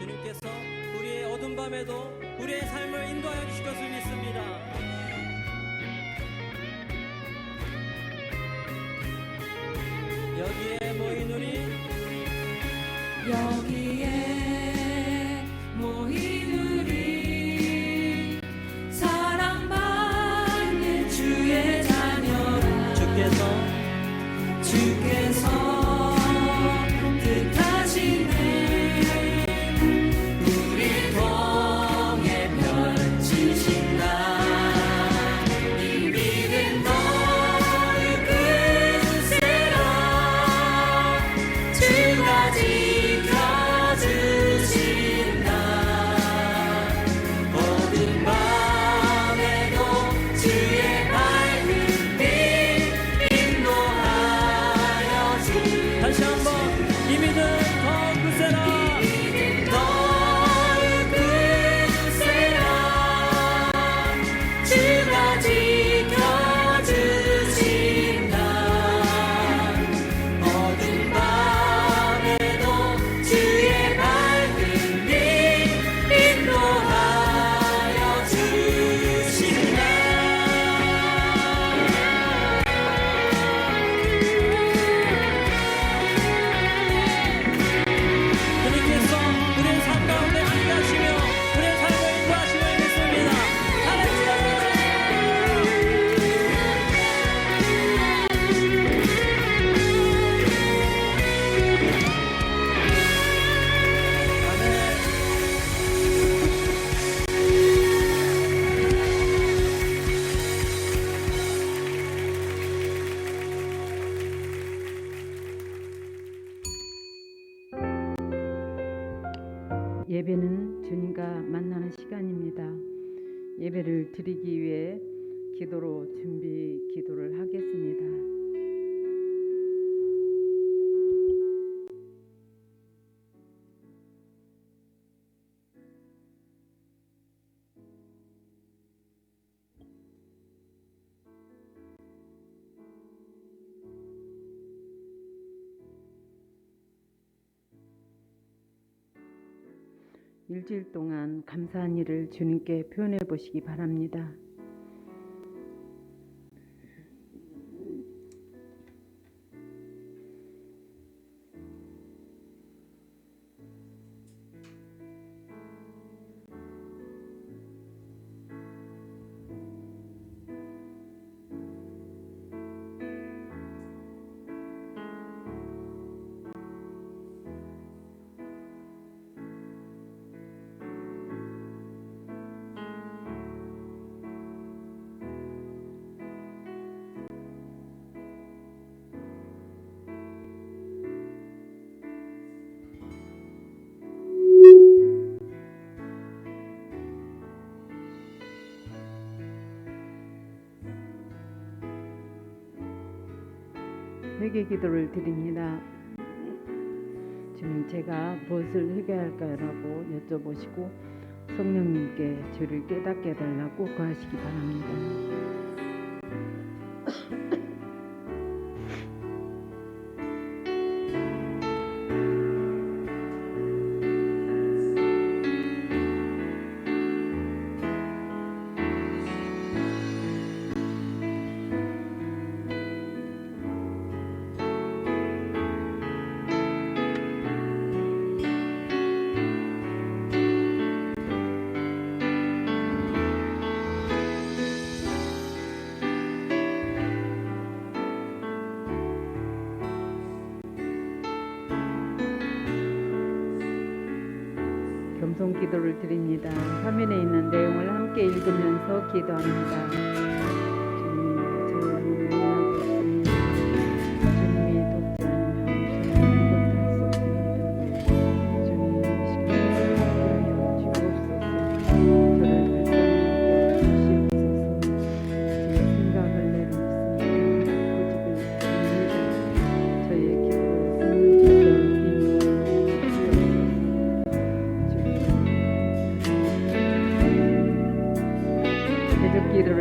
주님께서 우리의 어두운 밤에도 우리의 삶을 인도하여 주실 것을 믿습니다. 여기에 모인 우리 여기에 모인 우리 사랑받는 주의 자녀라. 주께서 뜻하시네. 우리 통해 펼치신 날 이 믿음 너를 굳세라. 주가 지켜주신다. 어두운 밤에도 주의 밝은 빛 인도하여 주. 다시 한번 이 믿음 더 굳세라. 이 믿음 너를 굳세라. 주가 지켜주신다. 어두운 밤에도 주의 밝은 빛 인도하여 주신다. 주님께서 우리의 삶 가운데 함께하시며 우리의 삶을 인도하시며 믿습니다. 할렐루야. 예배는 주님과 만나는 시간입니다. 예배를 드리기 위해 기도로 기도를 하겠습니다. 일주일 동안 감사한 일을 주님께 표현해 보시기 바랍니다. 회개 기도를 드립니다. 주님, 제가 무엇을 회개할까요라고 여쭤보시고 성령님께 주를 깨닫게 해달라고 구하시기 바랍니다. 겸손 기도를 드립니다. 화면에 있는 내용을 함께 읽으면서 기도합니다. 주님, 저를 원하고 있습니다. 주님이 돕지 않으면 저는 아무것도 할 수 없습니다. 주님, 이 시간에 하여 주옵소서. 저를 발전하게 주시옵소서. 제 생각을 내려놓습니다. 고집을 저의 기도를 성령께서 기도를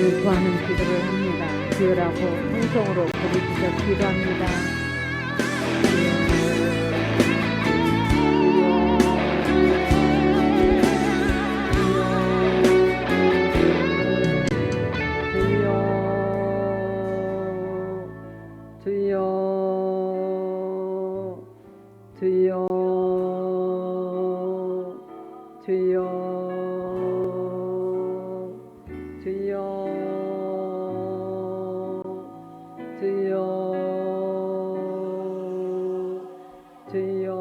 주님을 구하는 기도를 합니다. 기도라고 통성으로 부르짖어 기도합니다. 주여 주여 주여 주여 주여 주여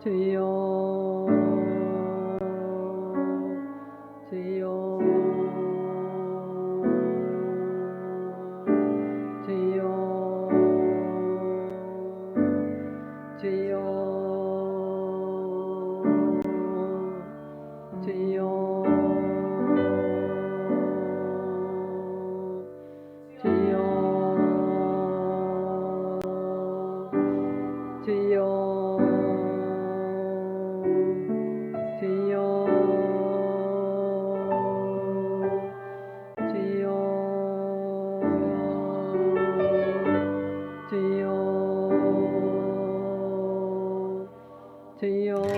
주여 주여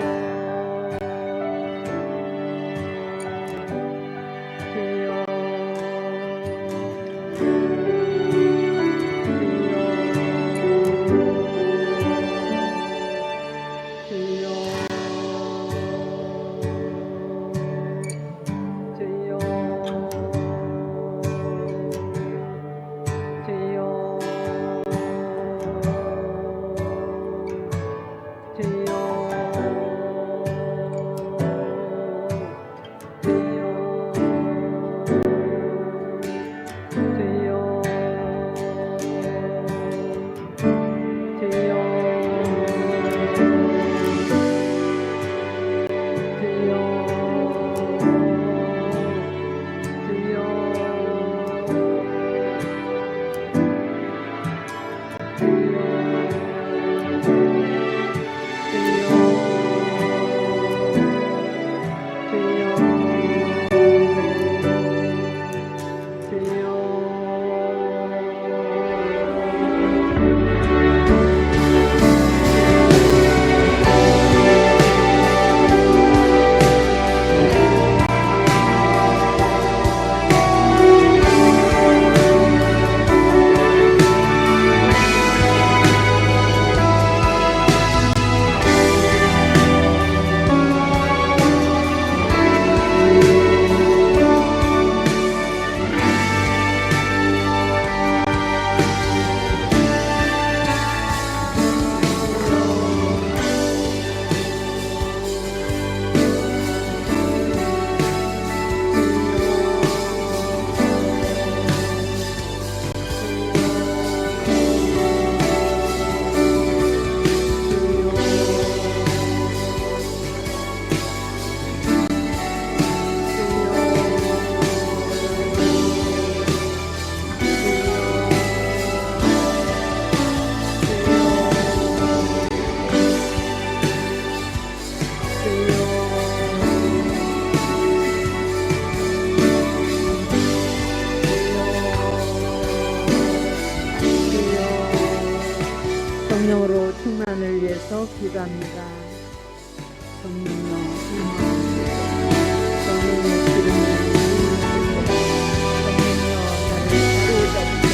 성령으로 충만을 위해서 기도합니다. 성령여 성령의 기름을 성령여 나를 사로잡으소서.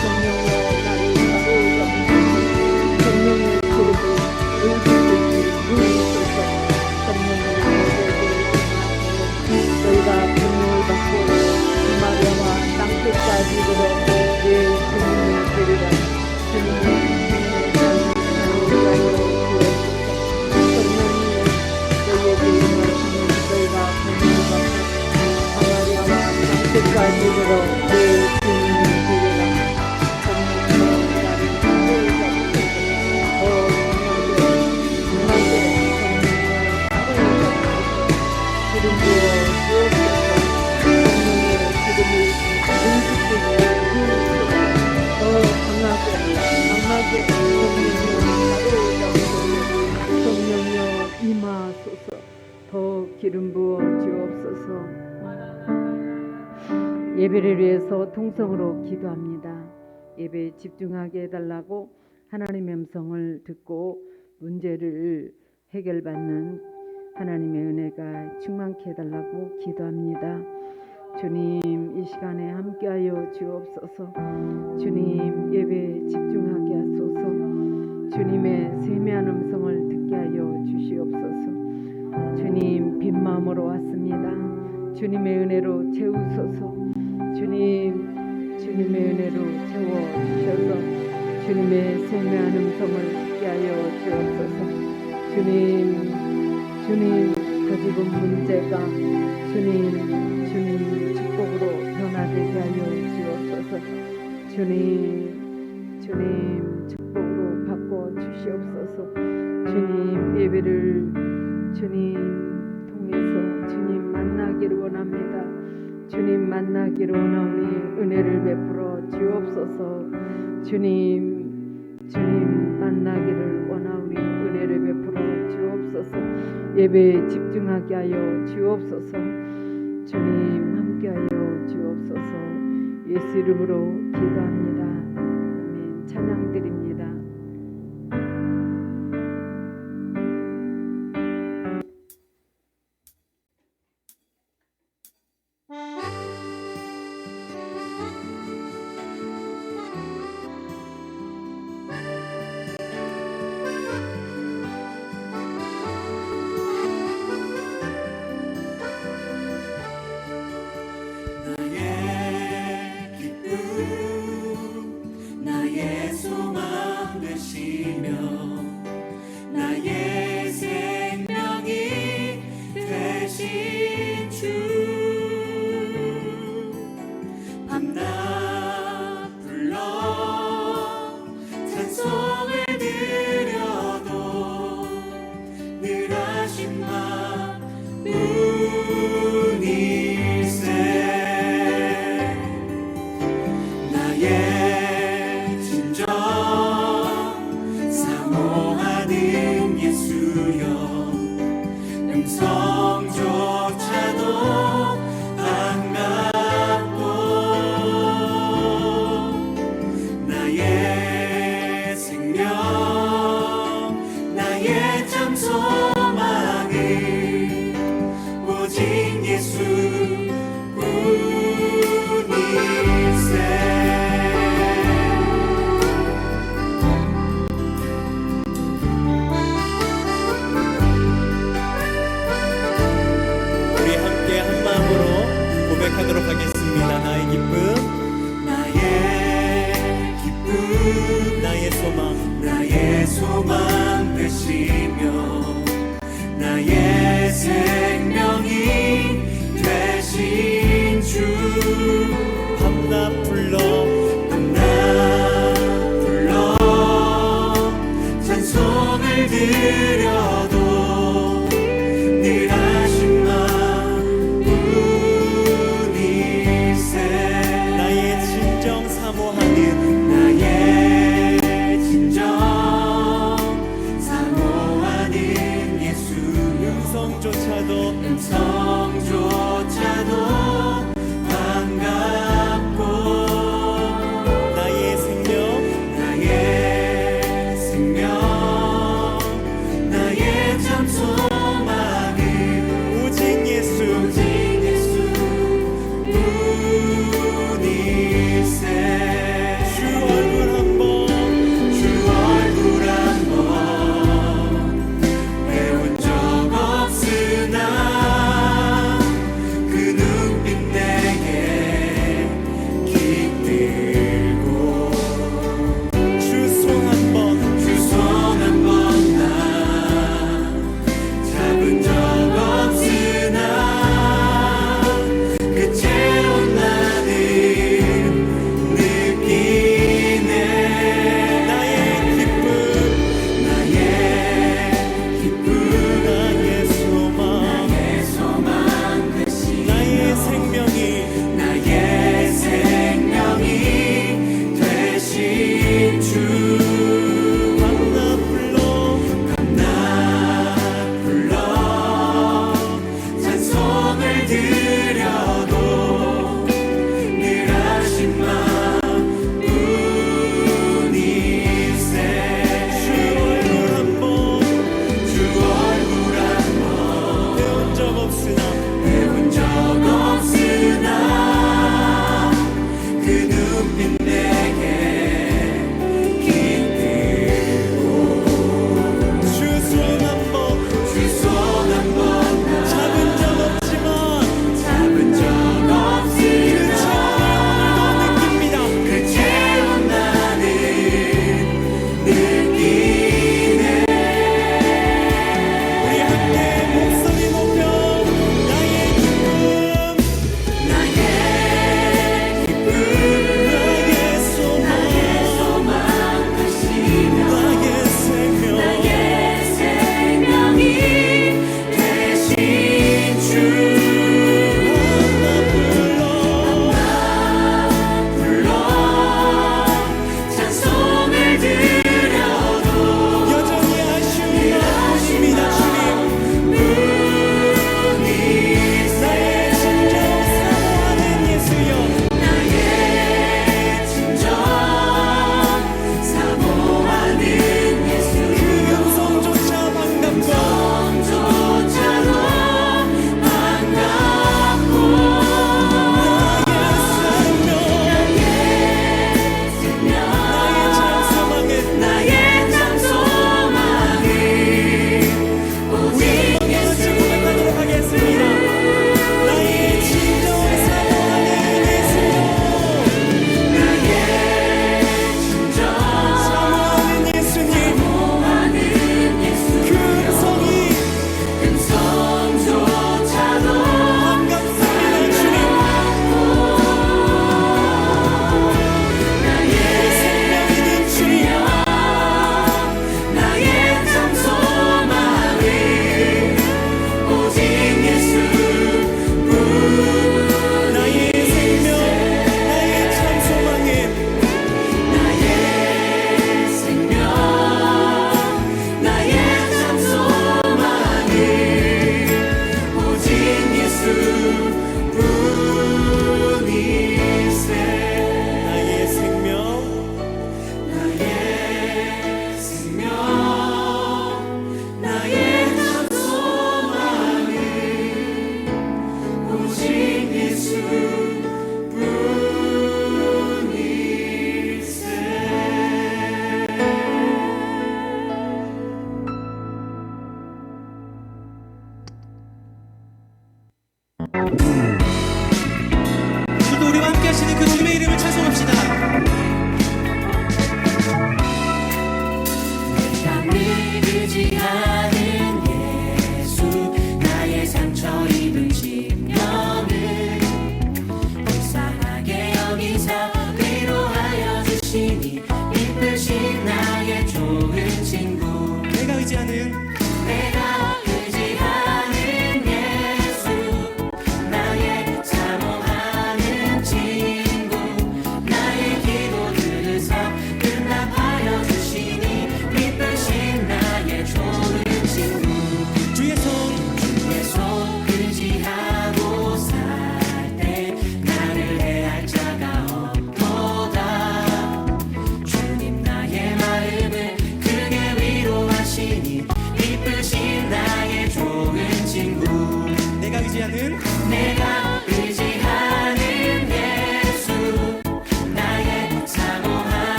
성령여 나를 사로잡으소서. 성령의 기름을 의지하듯이 부으소서. 가지고 예 주님의 데리라 주님의 가지고 예 주님의 데리라 성령님 임하소서. 더 기름 부어 주옵소서. 예배를 위해서 통성으로 기도합니다. 예배에 집중하게 해달라고 하나님의 음성을 듣고 문제를 해결받는 하나님의 은혜가 충만케 해달라고 기도합니다. 주님, 이 시간에 함께하여 주옵소서. 주님, 예배에 집중하게 하소서. 주님의 세미한 음성을 듣게 하여 주시옵소서. 주님, 빈 마음으로 왔습니다. 주님의 은혜로 채우소서. 주님, 주님의 은혜로 채워주셔서 주님의 세미한 음성을 듣게 하여 주옵소서. 주님 가지고 문제가 주님 축복으로 변화되게 하여 주옵소서. 주님 축복으로 바꿔 주시옵소서. 주님 예배를 주님 통해서 주님 만나기를 원합니다. 주님 만나기를 원하오니 은혜를 베풀어 주옵소서. 주님 만나기를 원하오니 은혜를 베풀어 주옵소서. 예배에 집중하게 하여 주옵소서. 주님 함께하여 주옵소서. 예수 이름으로 기도합니다. 아멘. 찬양 드립니다. 고백하도록 하겠습니다. 나의 기쁨, 나의 소망 되시며 나의 생명이 되신 주. 밤낮 불러 찬송을 드려도 늘 하신 마음 뿐일세. 나의 진정 사모하는 예수. 음성조차도 반갑고 나의 생명 나의 눈빛 내게 주 손 한 번 잡은 적 없지만 잡은 적 없으나 그 체험 오늘도 느낍니다. 그 체험 나는 느끼네. 우리 함께 목소리 높여 나의 기쁨 나의 기쁨 나의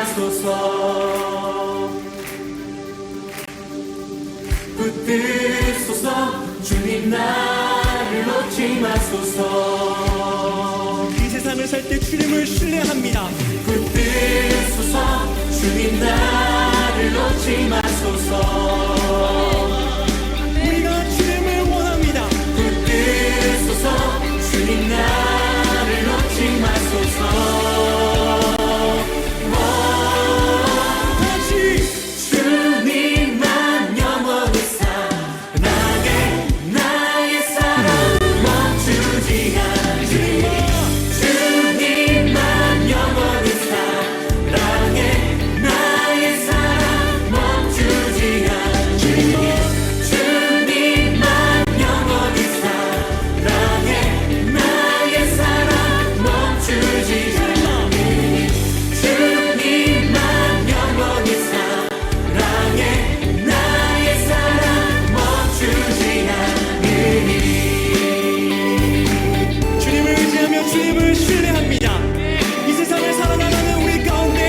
마소서. 붙들소서. 주님 나를 놓지 마소서. 이 세상을 살 때 주님을 신뢰합니다. 붙들소서. 주님 나를 놓지 마소서. 우리가 주님을 원합니다. 붙들소서. 주님 나를 놓지 마소서. 다시 주님만 영원히 사랑해. 나의 사랑 멈추지 않으리. 주님만 영원히 사랑해. 나의 사랑 멈추지 않으리. 주님만 영원히 사랑해. 나의 사랑 멈추지 않으리. 주님만 영원히 사랑해. 나의 사랑 멈추지 않으리. 주님을 의지하며 주님을 신뢰합니다. 이 세상을 살아나가는 우리 가운데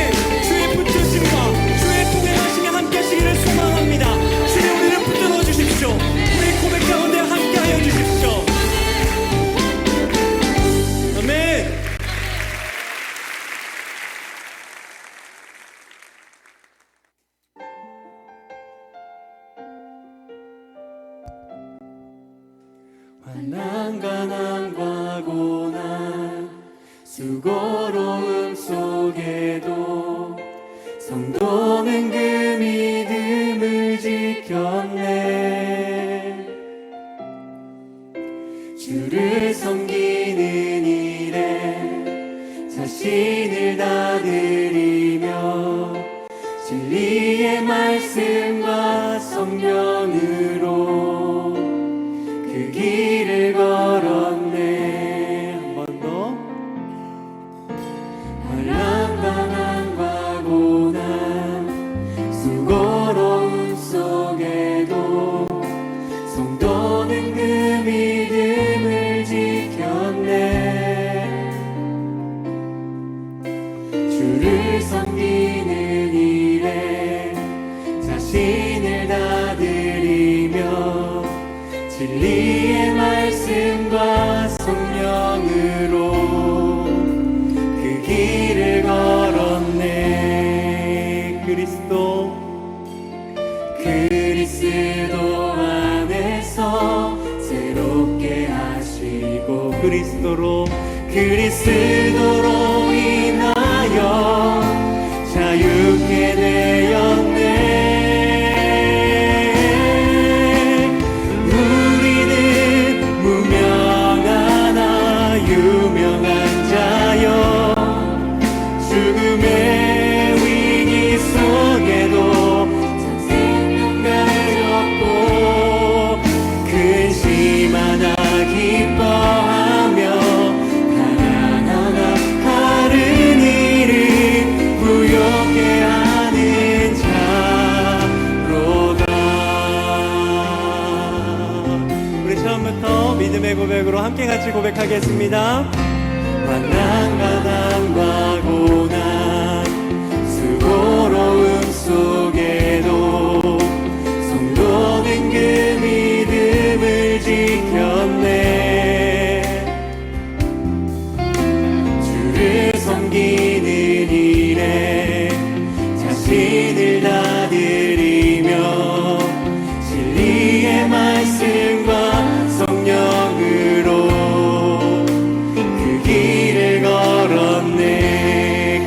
주의 붙드심과 주의 통행하심이 함께 하시기를 소망합니다. 주님 우리를 붙들어 주십시오. 우리 고백 가운데 함께 하여 주십시오. 아멘. 환난과 고난 수고로움 속에도 성도는 그 믿음을 지켰네. 주를 섬기는 일에 자신을 다 드리며 진리의 말씀과 성령으로 그 길을 걸었네. 한 번 더. 환난과 고난 수고로움 속에도 성도는 그 믿음을 지켰네. 주를 섬기는 일에 자신을 다 드리며 진리의 말씀과 성령으로 그 길을 걸었네. 그리스도 안에서 새롭게 하시고 그리스도로 인하여 자유케 되었네. 유명한 자여 죽음의 위기 속에도 생명 가졌고 근심 하나 기뻐하며 가난하나 다른 일을 부욕해 하는 자로다. 우리 처음부터 믿음의 고백으로 함께 같이 고백하겠습니다. 환난과 고난 수고로움 속에도 성도는 그 믿음을 지켰네. 주를 섬기는 일에 자신을 다 드리며 진리의 말씀과 성령으로 그 길을 걸었네.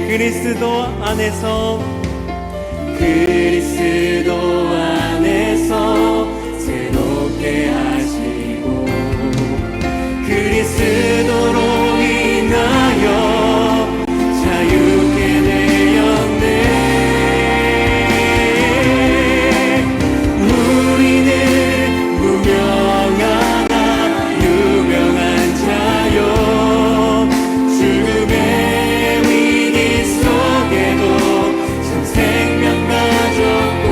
그리스도 안에서 새롭게 하시고 그리스도로 인하여 자유케 되었네. 우리는 무명하나 유명한 자요 죽음의 위기 속에도 참 생명 가졌고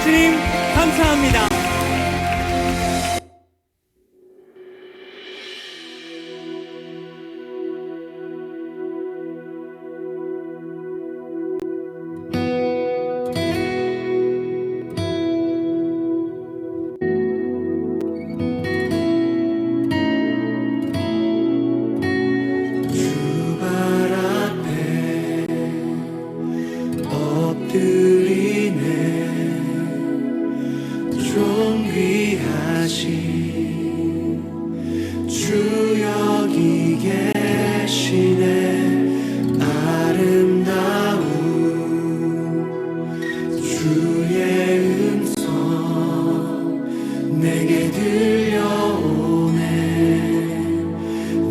주님 감사합니다. 주발 앞에 엎드리네 존귀하신 주 여기 계시네 아름다운 주의 음성 내게 들려오네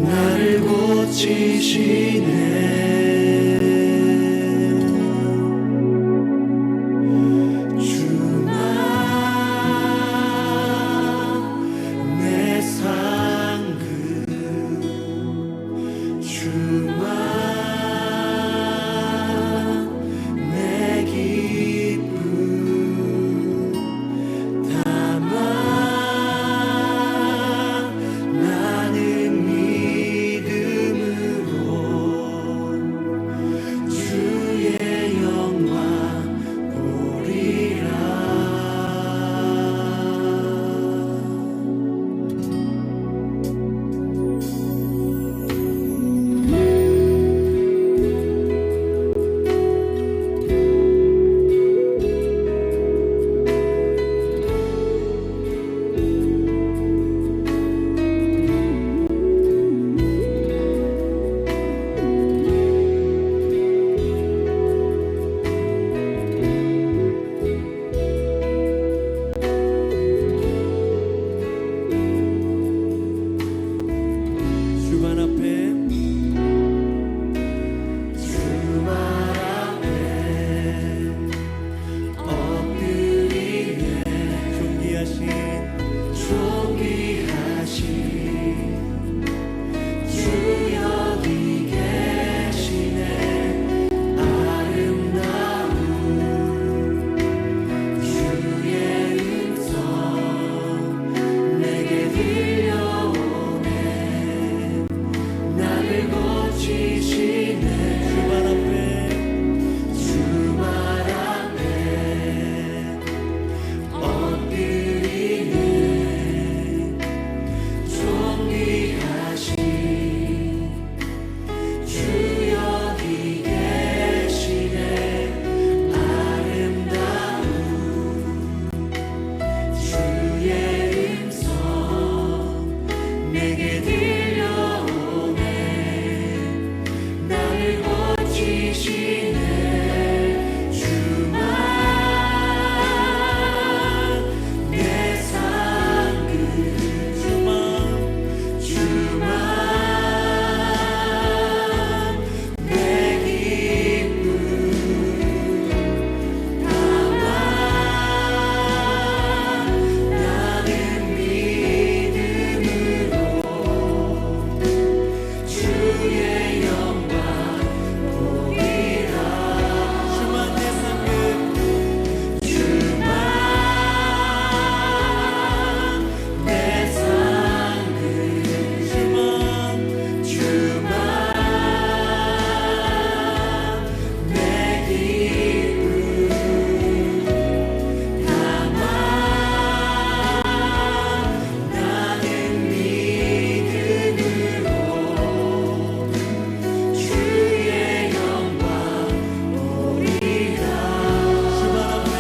나를 고치시네 주만 내 상급 주만 내 기쁨 다만 나는 믿음으로 주의 영광 보리라 주만 앞에 주말 앞에 엎드리네 존귀하신 존귀하신 주 여기 계시네 아름다운 주의 음성 내게 들려오네 나를 고치시네 주만 앞에 주말 앞에 엎드리네 존귀하신 주 여기 계시네 아름다운 주의 음성 내게 들려오네 나를 고치시네 주만 내 상급 주만 내 기쁨 다만 나는 믿음으로 주의 영광 보리라 주만 내 상급 주만 내 상급 주만 내 기쁨 다만 나는 믿음으로 주의 영광 보리라 주만 앞에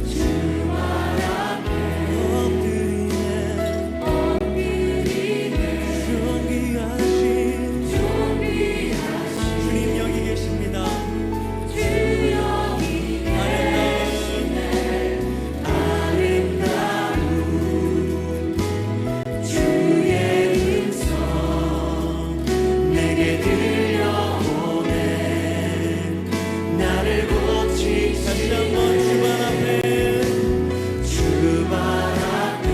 주말 앞에 엎드리네 존귀하신 주님 여기 계십니다. 주 여기 계시네 아름다운 주의 음성 내게 들려오네 나를 고치시네 다시 한번 주만 앞에 주말 앞에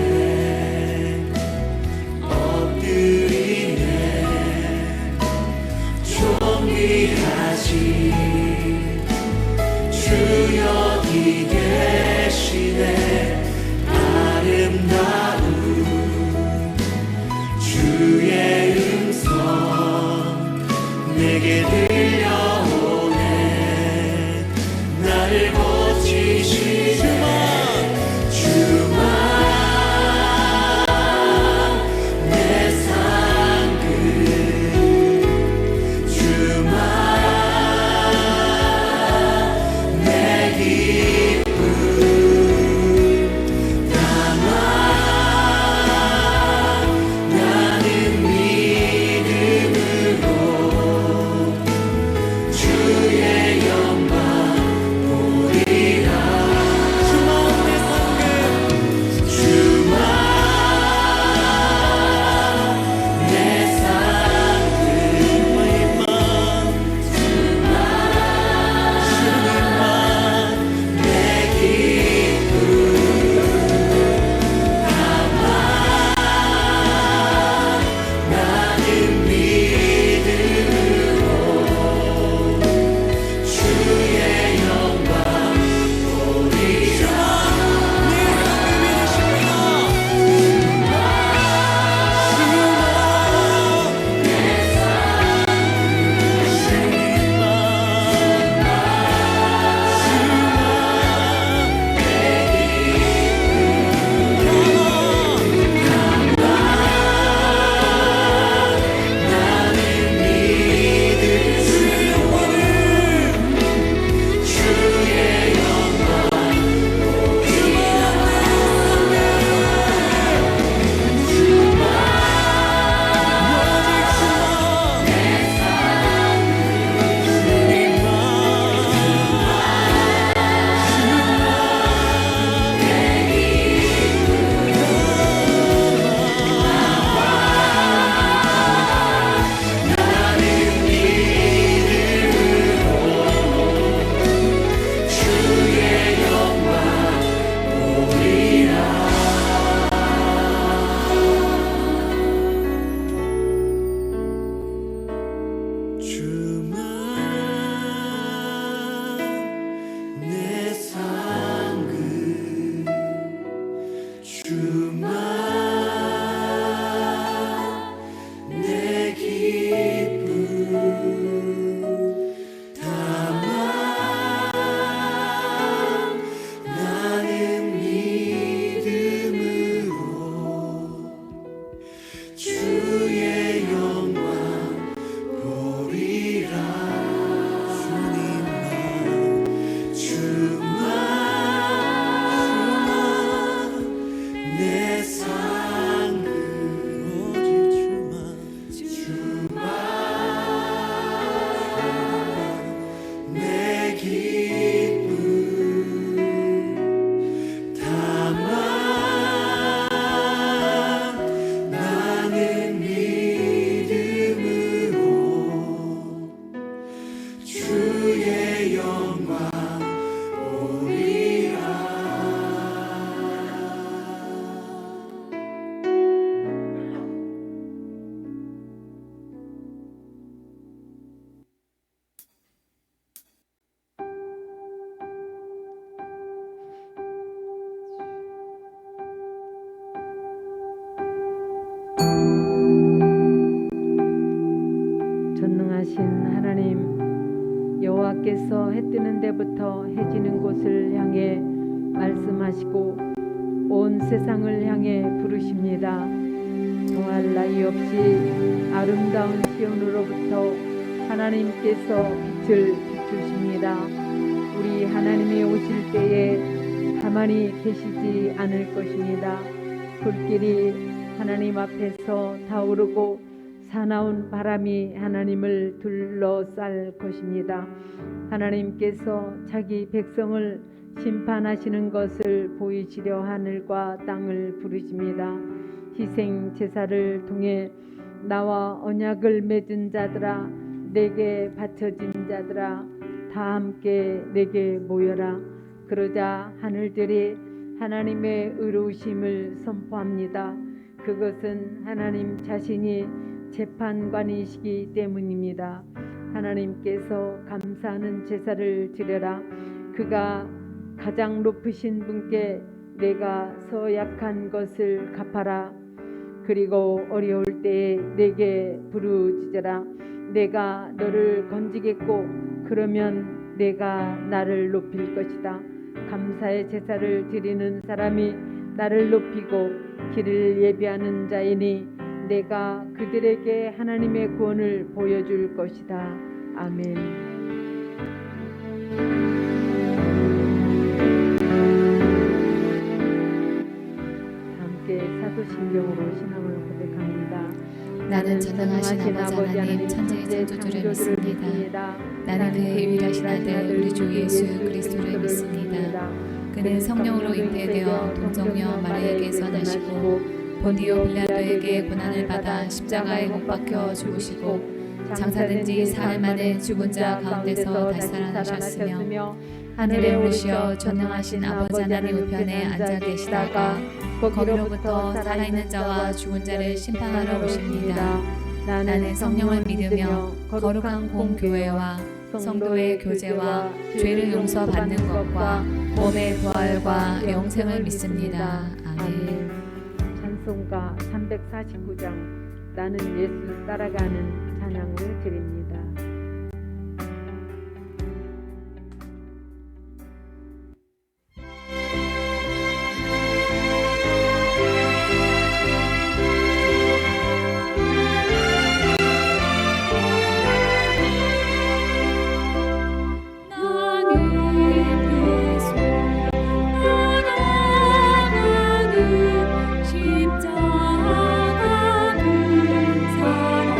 엎드리네 존귀하신 주 여기 거기 계시네 아름다운 주의 음성 내게 들려오네 나를 고치시네 주만 내 상급 주만 내 기쁨 다만 나는 믿음으로 주의 영광 보리라 주만 내 상급 주만 내 상급 주님만 내 기쁨 다만 나는 믿음으로 주의 영광 보리라 내 전능하신 하나님, 여호와께서 해 뜨는 데부터 해 지는 곳을 향해 말씀하시고 온 세상을 향해 부르십니다. 더할 나위 없이 아름다운 시온으로부터 하나님께서 빛을 비추십니다. 우리 하나님이 오실 때에 가만히 계시지 않을 것입니다. 불길이 하나님 앞에서 타오르고 사나운 바람이 하나님을 둘러쌀 것입니다. 하나님께서 자기 백성을 심판하시는 것을 보이시려 하늘과 땅을 부르십니다. 희생 제사를 통해 나와 언약을 맺은 자들아, 내게 바쳐진 자들아, 다 함께 내게 모여라. 그러자 하늘들이 하나님의 의로우심을 선포합니다. 그것은 하나님 자신이 재판관이시기 때문입니다. 하나님께서 감사하는 제사를 드려라. 그가 가장 높으신 분께 내가 서약한 것을 갚아라. 그리고 어려울 때에 내게 부르짖어라. 내가 너를 건지겠고 그러면 내가 나를 높일 것이다. 감사의 제사를 드리는 사람이 나를 높이고 길을 예비하는 자이니 내가 그들에게 하나님의 구원을 보여줄 것이다. 아멘. 함께 사도신경으로 신앙을 고백합니다. 나는 전능하신 아버지 하나님 천지의 창조주를 믿습니다. 나는 그의 유일하신 아들 우리 주 예수 그리스도를 믿습니다. 그는 성령으로 잉태되어 동정녀 마리아에게서 나시고 본디오 빌라도에게 고난을 받아 십자가에 못 박혀 죽으시고 장사된 지 사흘 만에 죽은 자 가운데서 다시 살아나셨으며 하늘에 오르시어 전능하신 아버지 하나님 우편에 앉아 계시다가 거기로부터 살아있는 자와 죽은 자를 심판하러 오십니다. 나는 성령을 믿으며 거룩한 공교회와 성도의 교제와 죄를 용서받는 것과 몸의 부활과 영생을 믿습니다. 아멘. 찬송가 349장 나는 예수 따라가는 찬양을 드립니다. 십자가 그 사랑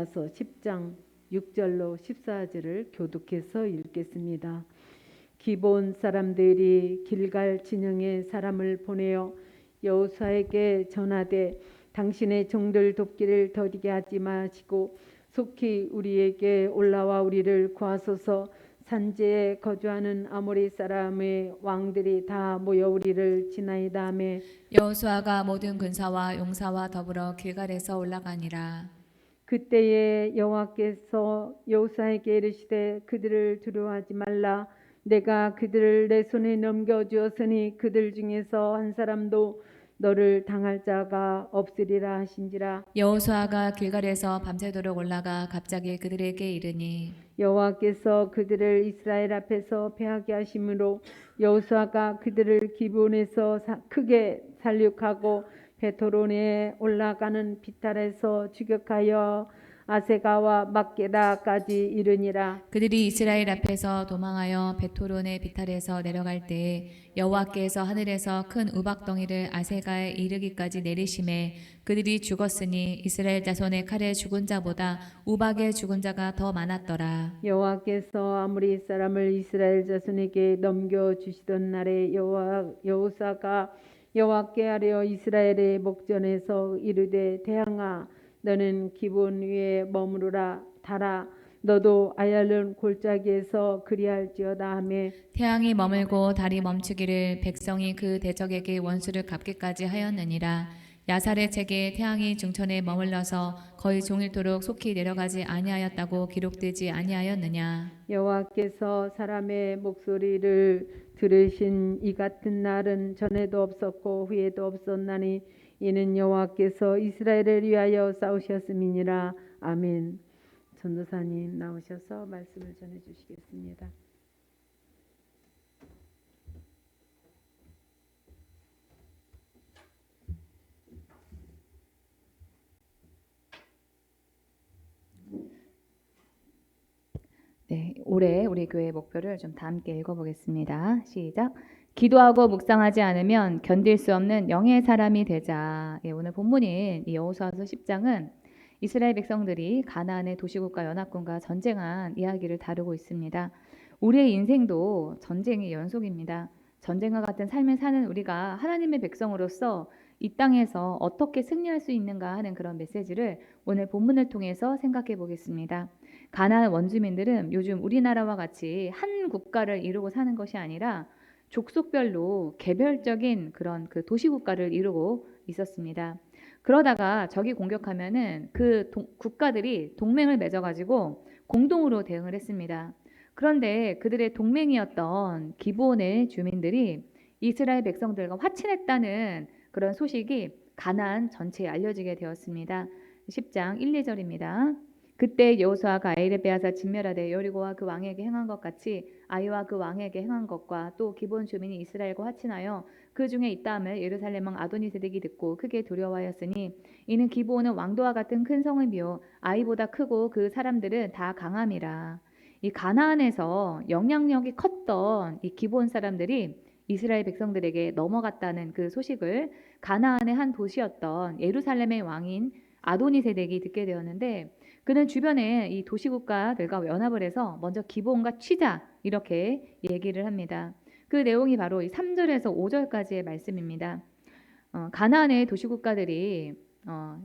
야서 10장 6절로 14절을 교독해서 읽겠습니다. 기브온 사람들이 길갈 진영에 사람을 보내어 여호수아에게 전하되 당신의 종들 돕기를 더디게 하지 마시고 속히 우리에게 올라와 우리를 구하소서. 산지에 거주하는 아모리 사람의 왕들이 다 모여 우리를 지나이다 하매 여호수아가 모든 군사와 용사와 더불어 길갈에서 올라가니라. 그때에 여호와께서 여호수아에게 이르시되 그들을 두려워하지 말라. 내가 그들을 내 손에 넘겨주었으니 그들 중에서 한 사람도 너를 당할 자가 없으리라 하신지라. 여호수아가 길갈에서 밤새도록 올라가 갑자기 그들에게 이르니 여호와께서 그들을 이스라엘 앞에서 패하게 하심으로 여호수아가 그들을 기브온에서 크게 살육하고 베토론에 올라가는 비탈에서 추격하여 아세가와 막게다까지 이르니라. 그들이 이스라엘 앞에서 도망하여 베토론의 비탈에서 내려갈 때에 여호와께서 하늘에서 큰 우박덩이를 아세가에 이르기까지 내리심에 그들이 죽었으니 이스라엘 자손의 칼에 죽은 자보다 우박에 죽은 자가 더 많았더라. 여호와께서 아모리 사람을 이스라엘 자손에게 넘겨주시던 날에 여호수아가 여호와께 아뢰어 이스라엘의 목전에서 이르되 대항아 너는 기브온 위에 머무르라. 달아 너도 아얄론 골짜기에서 그리할지어다 하며 태양이 머물고 달이 멈추기를 백성이 그 대적에게 원수를 갚기까지 하였느니라. 야살의 책에 태양이 중천에 머물러서 거의 종일토록 속히 내려가지 아니하였다고 기록되지 아니하였느냐. 여호와께서 사람의 목소리를 들으신 이 같은 날은 전에도 없었고 후에도 없었나니 이는 여호와께서 이스라엘을 위하여 싸우셨음이니라. 아멘. 전도사님 나오셔서 말씀을 전해 주시겠습니다. 네, 올해 우리 교회 목표를 좀 다 함께 읽어보겠습니다. 시작. 기도하고 묵상하지 않으면 견딜 수 없는 영의 사람이 되자. 예, 오늘 본문인 이 여호수아서 10장은 이스라엘 백성들이 가나안의 도시국가 연합군과 전쟁한 이야기를 다루고 있습니다. 우리의 인생도 전쟁의 연속입니다. 전쟁과 같은 삶을 사는 우리가 하나님의 백성으로서 이 땅에서 어떻게 승리할 수 있는가 하는 그런 메시지를 오늘 본문을 통해서 생각해 보겠습니다. 가나안 원주민들은 요즘 우리나라와 같이 한 국가를 이루고 사는 것이 아니라 족속별로 개별적인 그런 그 도시국가를 이루고 있었습니다. 그러다가 적이 공격하면은 그 국가들이 동맹을 맺어가지고 공동으로 대응을 했습니다. 그런데 그들의 동맹이었던 기브온의 주민들이 이스라엘 백성들과 화친했다는 그런 소식이 가나안 전체에 알려지게 되었습니다. 10장 1, 2절입니다. 그때 여호수아가 아이를 빼앗아 진멸하되 여리고와 그 왕에게 행한 것 같이 아이와 그 왕에게 행한 것과 또 기브온 주민이 이스라엘과 화친하여 그 중에 있다함을 예루살렘 왕 아도니세덱이 듣고 크게 두려워하였으니 이는 기브온은 왕도와 같은 큰 성읍이요 아이보다 크고 그 사람들은 다 강함이라. 이 가나안에서 영향력이 컸던 이 기브온 사람들이 이스라엘 백성들에게 넘어갔다는 그 소식을 가나안의 한 도시였던 예루살렘의 왕인 아도니세덱이 듣게 되었는데 그는 주변에 이 도시국가들과 연합을 해서 먼저 기브온과 치자 이렇게 얘기를 합니다. 그 내용이 바로 이 3절에서 5절까지의 말씀입니다. 가나안의 도시국가들이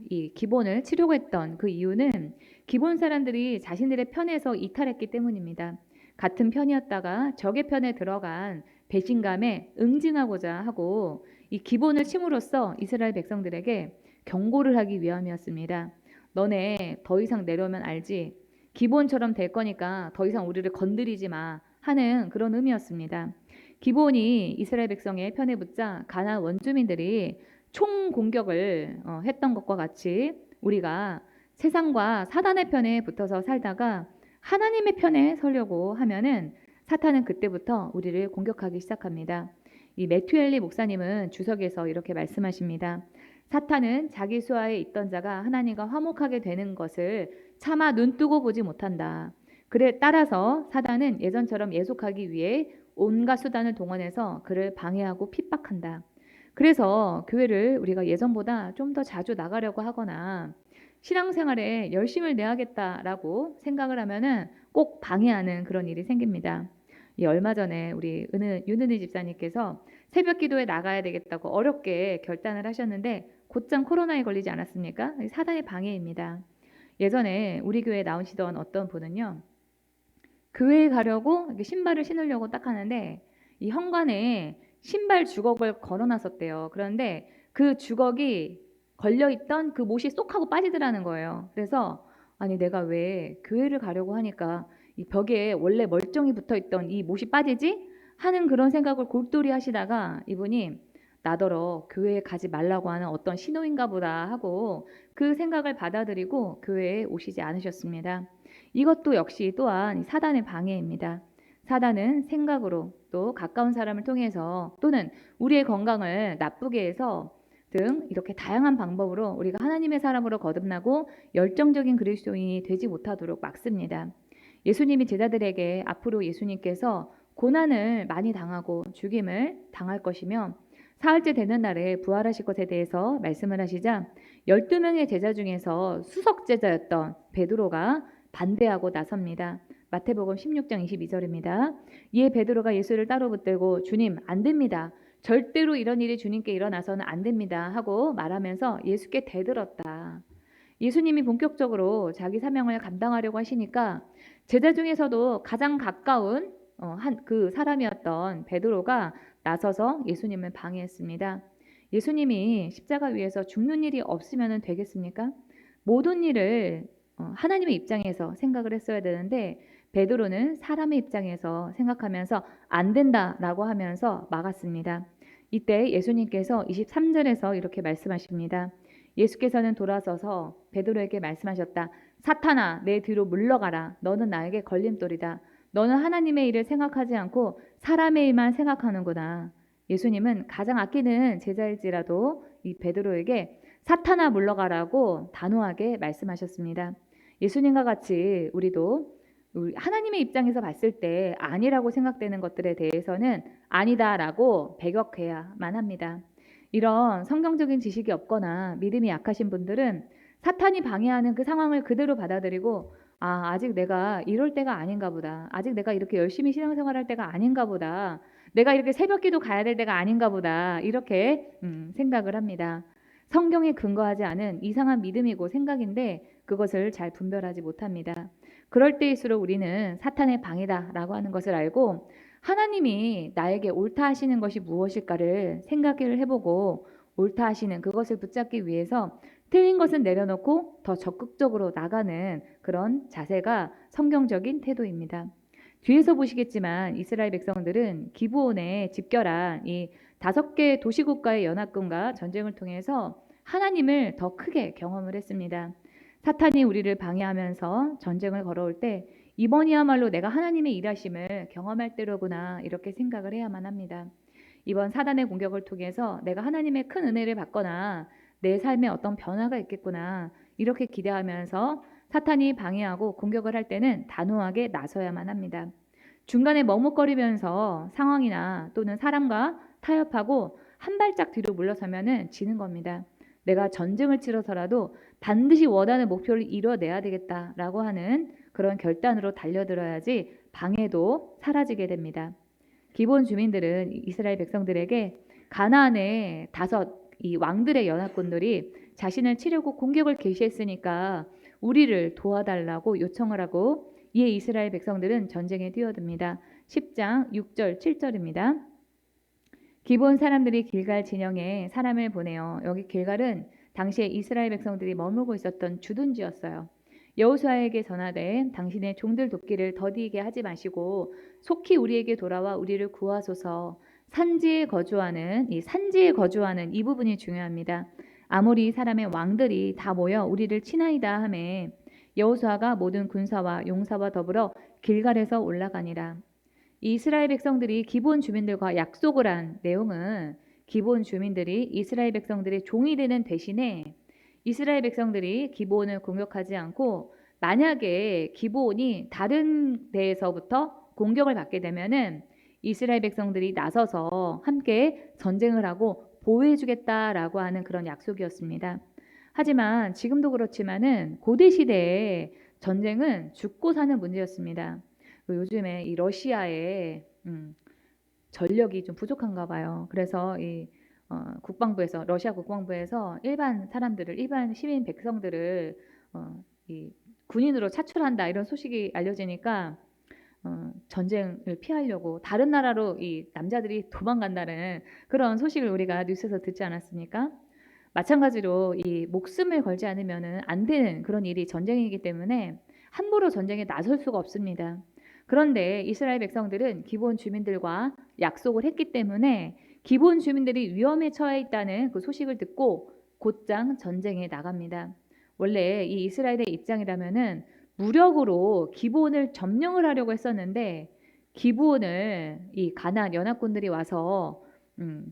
이 기브온을 치려고 했던 그 이유는 기브온 사람들이 자신들의 편에서 이탈했기 때문입니다. 같은 편이었다가 적의 편에 들어간 배신감에 응징하고자 하고 이 기브온을 침으로써 이스라엘 백성들에게 경고를 하기 위함이었습니다. 너네 더 이상 내려오면 알지? 기브온처럼 될 거니까 더 이상 우리를 건드리지 마 하는 그런 의미였습니다. 기브온이 이스라엘 백성의 편에 붙자 가나안 원주민들이 총 공격을 했던 것과 같이 우리가 세상과 사단의 편에 붙어서 살다가 하나님의 편에 서려고 하면은 사탄은 그때부터 우리를 공격하기 시작합니다. 이 매튜엘리 목사님은 주석에서 이렇게 말씀하십니다. 사탄은 자기 수하에 있던 자가 하나님과 화목하게 되는 것을 차마 눈뜨고 보지 못한다. 그래 따라서 사단은 예전처럼 예속하기 위해 온갖 수단을 동원해서 그를 방해하고 핍박한다. 그래서 교회를 우리가 예전보다 좀 더 자주 나가려고 하거나 신앙생활에 열심을 내야겠다라고 생각을 하면은 꼭 방해하는 그런 일이 생깁니다. 얼마 전에 우리 윤은희 집사님께서 새벽 기도에 나가야 되겠다고 어렵게 결단을 하셨는데 곧장 코로나에 걸리지 않았습니까? 사단의 방해입니다. 예전에 우리 교회에 나오시던 어떤 분은요, 교회에 가려고 이렇게 신발을 신으려고 딱 하는데 이 현관에 신발 주걱을 걸어놨었대요. 그런데 그 주걱이 걸려있던 그 못이 쏙 하고 빠지더라는 거예요. 그래서 아니 내가 왜 교회를 가려고 하니까 이 벽에 원래 멀쩡히 붙어있던 이 못이 빠지지? 하는 그런 생각을 골똘히 하시다가 이분이 나더러 교회에 가지 말라고 하는 어떤 신호인가 보다 하고 그 생각을 받아들이고 교회에 오시지 않으셨습니다. 이것도 역시 또한 사단의 방해입니다. 사단은 생각으로 또 가까운 사람을 통해서 또는 우리의 건강을 나쁘게 해서 등 이렇게 다양한 방법으로 우리가 하나님의 사람으로 거듭나고 열정적인 그리스도인이 되지 못하도록 막습니다. 예수님이 제자들에게 앞으로 예수님께서 고난을 많이 당하고 죽임을 당할 것이며 사흘째 되는 날에 부활하실 것에 대해서 말씀을 하시자 12명의 제자 중에서 수석 제자였던 베드로가 반대하고 나섭니다. 마태복음 16장 22절입니다. 이에 베드로가 예수를 따로 붙들고 주님 안 됩니다. 절대로 이런 일이 주님께 일어나서는 안 됩니다 하고 말하면서 예수께 대들었다. 예수님이 본격적으로 자기 사명을 감당하려고 하시니까 제자 중에서도 가장 가까운 그 사람이었던 베드로가 나서서 예수님을 방해했습니다. 예수님이 십자가 위에서 죽는 일이 없으면 되겠습니까? 모든 일을 하나님의 입장에서 생각을 했어야 되는데 베드로는 사람의 입장에서 생각하면서 안 된다라고 하면서 막았습니다. 이때 예수님께서 23절에서 이렇게 말씀하십니다. 예수께서는 돌아서서 베드로에게 말씀하셨다. 사탄아, 내 뒤로 물러가라. 너는 나에게 걸림돌이다. 너는 하나님의 일을 생각하지 않고 사람의 일만 생각하는구나. 예수님은 가장 아끼는 제자일지라도 이 베드로에게 사탄아 물러가라고 단호하게 말씀하셨습니다. 예수님과 같이 우리도 하나님의 입장에서 봤을 때 아니라고 생각되는 것들에 대해서는 아니다라고 배격해야만 합니다. 이런 성경적인 지식이 없거나 믿음이 약하신 분들은 사탄이 방해하는 그 상황을 그대로 받아들이고 아직 내가 이럴 때가 아닌가 보다. 아직 내가 이렇게 열심히 신앙생활할 때가 아닌가 보다. 내가 이렇게 새벽기도 가야 될 때가 아닌가 보다. 이렇게 생각을 합니다. 성경에 근거하지 않은 이상한 믿음이고 생각인데 그것을 잘 분별하지 못합니다. 그럴 때일수록 우리는 사탄의 방해다라고 하는 것을 알고 하나님이 나에게 옳다 하시는 것이 무엇일까를 생각을 해보고 옳다 하시는 그것을 붙잡기 위해서 틀린 것은 내려놓고 더 적극적으로 나가는 그런 자세가 성경적인 태도입니다. 뒤에서 보시겠지만 이스라엘 백성들은 기브온에 집결한 이 5개 도시국가의 연합군과 전쟁을 통해서 하나님을 더 크게 경험을 했습니다. 사탄이 우리를 방해하면서 전쟁을 걸어올 때 이번이야말로 내가 하나님의 일하심을 경험할 때로구나 이렇게 생각을 해야만 합니다. 이번 사단의 공격을 통해서 내가 하나님의 큰 은혜를 받거나 내 삶에 어떤 변화가 있겠구나 이렇게 기대하면서 사탄이 방해하고 공격을 할 때는 단호하게 나서야만 합니다. 중간에 머뭇거리면서 상황이나 또는 사람과 타협하고 한 발짝 뒤로 물러서면은 지는 겁니다. 내가 전쟁을 치러서라도 반드시 원하는 목표를 이뤄내야 되겠다라고 하는 그런 결단으로 달려들어야지 방해도 사라지게 됩니다. 기본 주민들은 이스라엘 백성들에게 가나안의 5이 왕들의 연합군들이 자신을 치려고 공격을 개시했으니까 우리를 도와달라고 요청을 하고 이에 이스라엘 백성들은 전쟁에 뛰어듭니다. 10장 6절 7절입니다. 기본 사람들이 길갈 진영에 사람을 보내요. 여기 길갈은 당시에 이스라엘 백성들이 머물고 있었던 주둔지였어요. 여호수아에게 전하되 당신의 종들 돕기를 더디게 하지 마시고 속히 우리에게 돌아와 우리를 구하소서. 산지에 거주하는 이 부분이 중요합니다. 아모리 사람의 왕들이 다 모여 우리를 치나이다 하매 여호수아가 모든 군사와 용사와 더불어 길갈에서 올라가니라. 이스라엘 백성들이 기본 주민들과 약속을 한 내용은 기본 주민들이 이스라엘 백성들의 종이 되는 대신에 이스라엘 백성들이 기브온을 공격하지 않고 만약에 기브온이 다른 데에서부터 공격을 받게 되면은 이스라엘 백성들이 나서서 함께 전쟁을 하고 보호해주겠다라고 하는 그런 약속이었습니다. 하지만 지금도 그렇지만은 고대 시대에 전쟁은 죽고 사는 문제였습니다. 요즘에 이 러시아의 전력이 좀 부족한가 봐요. 그래서 국방부에서 러시아 국방부에서 일반 사람들을 일반 시민 백성들을 이 군인으로 차출한다 이런 소식이 알려지니까 전쟁을 피하려고 다른 나라로 이 남자들이 도망간다는 그런 소식을 우리가 뉴스에서 듣지 않았습니까? 마찬가지로 이 목숨을 걸지 않으면은 안 되는 그런 일이 전쟁이기 때문에 함부로 전쟁에 나설 수가 없습니다. 그런데 이스라엘 백성들은 기브온 주민들과 약속을 했기 때문에 기브온 주민들이 위험에 처해 있다는 그 소식을 듣고 곧장 전쟁에 나갑니다. 원래 이 이스라엘의 입장이라면은 무력으로 기브온을 점령을 하려고 했었는데 기브온을 이 가나안 연합군들이 와서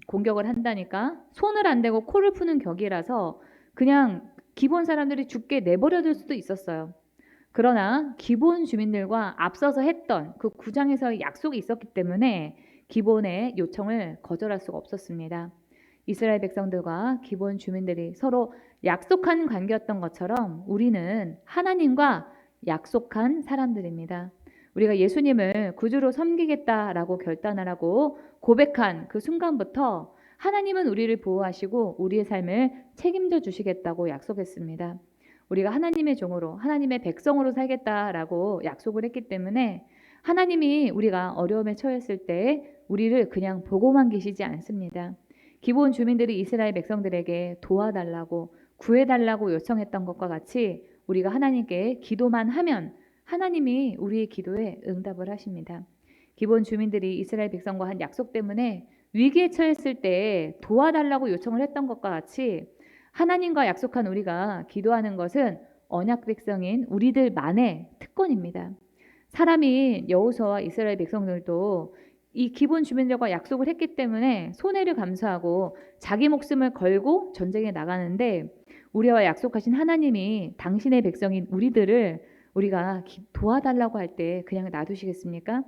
공격을 한다니까 손을 안 대고 코를 푸는 격이라서 그냥 기브온 사람들이 죽게 내버려둘 수도 있었어요. 그러나 기브온 주민들과 앞서서 했던 그 구장에서의 약속이 있었기 때문에 기브온의 요청을 거절할 수가 없었습니다. 이스라엘 백성들과 기브온 주민들이 서로 약속한 관계였던 것처럼 우리는 하나님과 약속한 사람들입니다. 우리가 예수님을 구주로 섬기겠다라고 결단하라고 고백한 그 순간부터 하나님은 우리를 보호하시고 우리의 삶을 책임져 주시겠다고 약속했습니다. 우리가 하나님의 종으로 하나님의 백성으로 살겠다라고 약속을 했기 때문에 하나님이 우리가 어려움에 처했을 때 우리를 그냥 보고만 계시지 않습니다. 기브온 주민들이 이스라엘 백성들에게 도와달라고 구해달라고 요청했던 것과 같이 우리가 하나님께 기도만 하면 하나님이 우리의 기도에 응답을 하십니다. 기브온 주민들이 이스라엘 백성과 한 약속 때문에 위기에 처했을 때 도와달라고 요청을 했던 것과 같이 하나님과 약속한 우리가 기도하는 것은 언약 백성인 우리들만의 특권입니다. 사람이 여호수아와 이스라엘 백성들도 이 기브온 주민들과 약속을 했기 때문에 손해를 감수하고 자기 목숨을 걸고 전쟁에 나가는데 우리와 약속하신 하나님이 당신의 백성인 우리들을 우리가 도와달라고 할 때 그냥 놔두시겠습니까?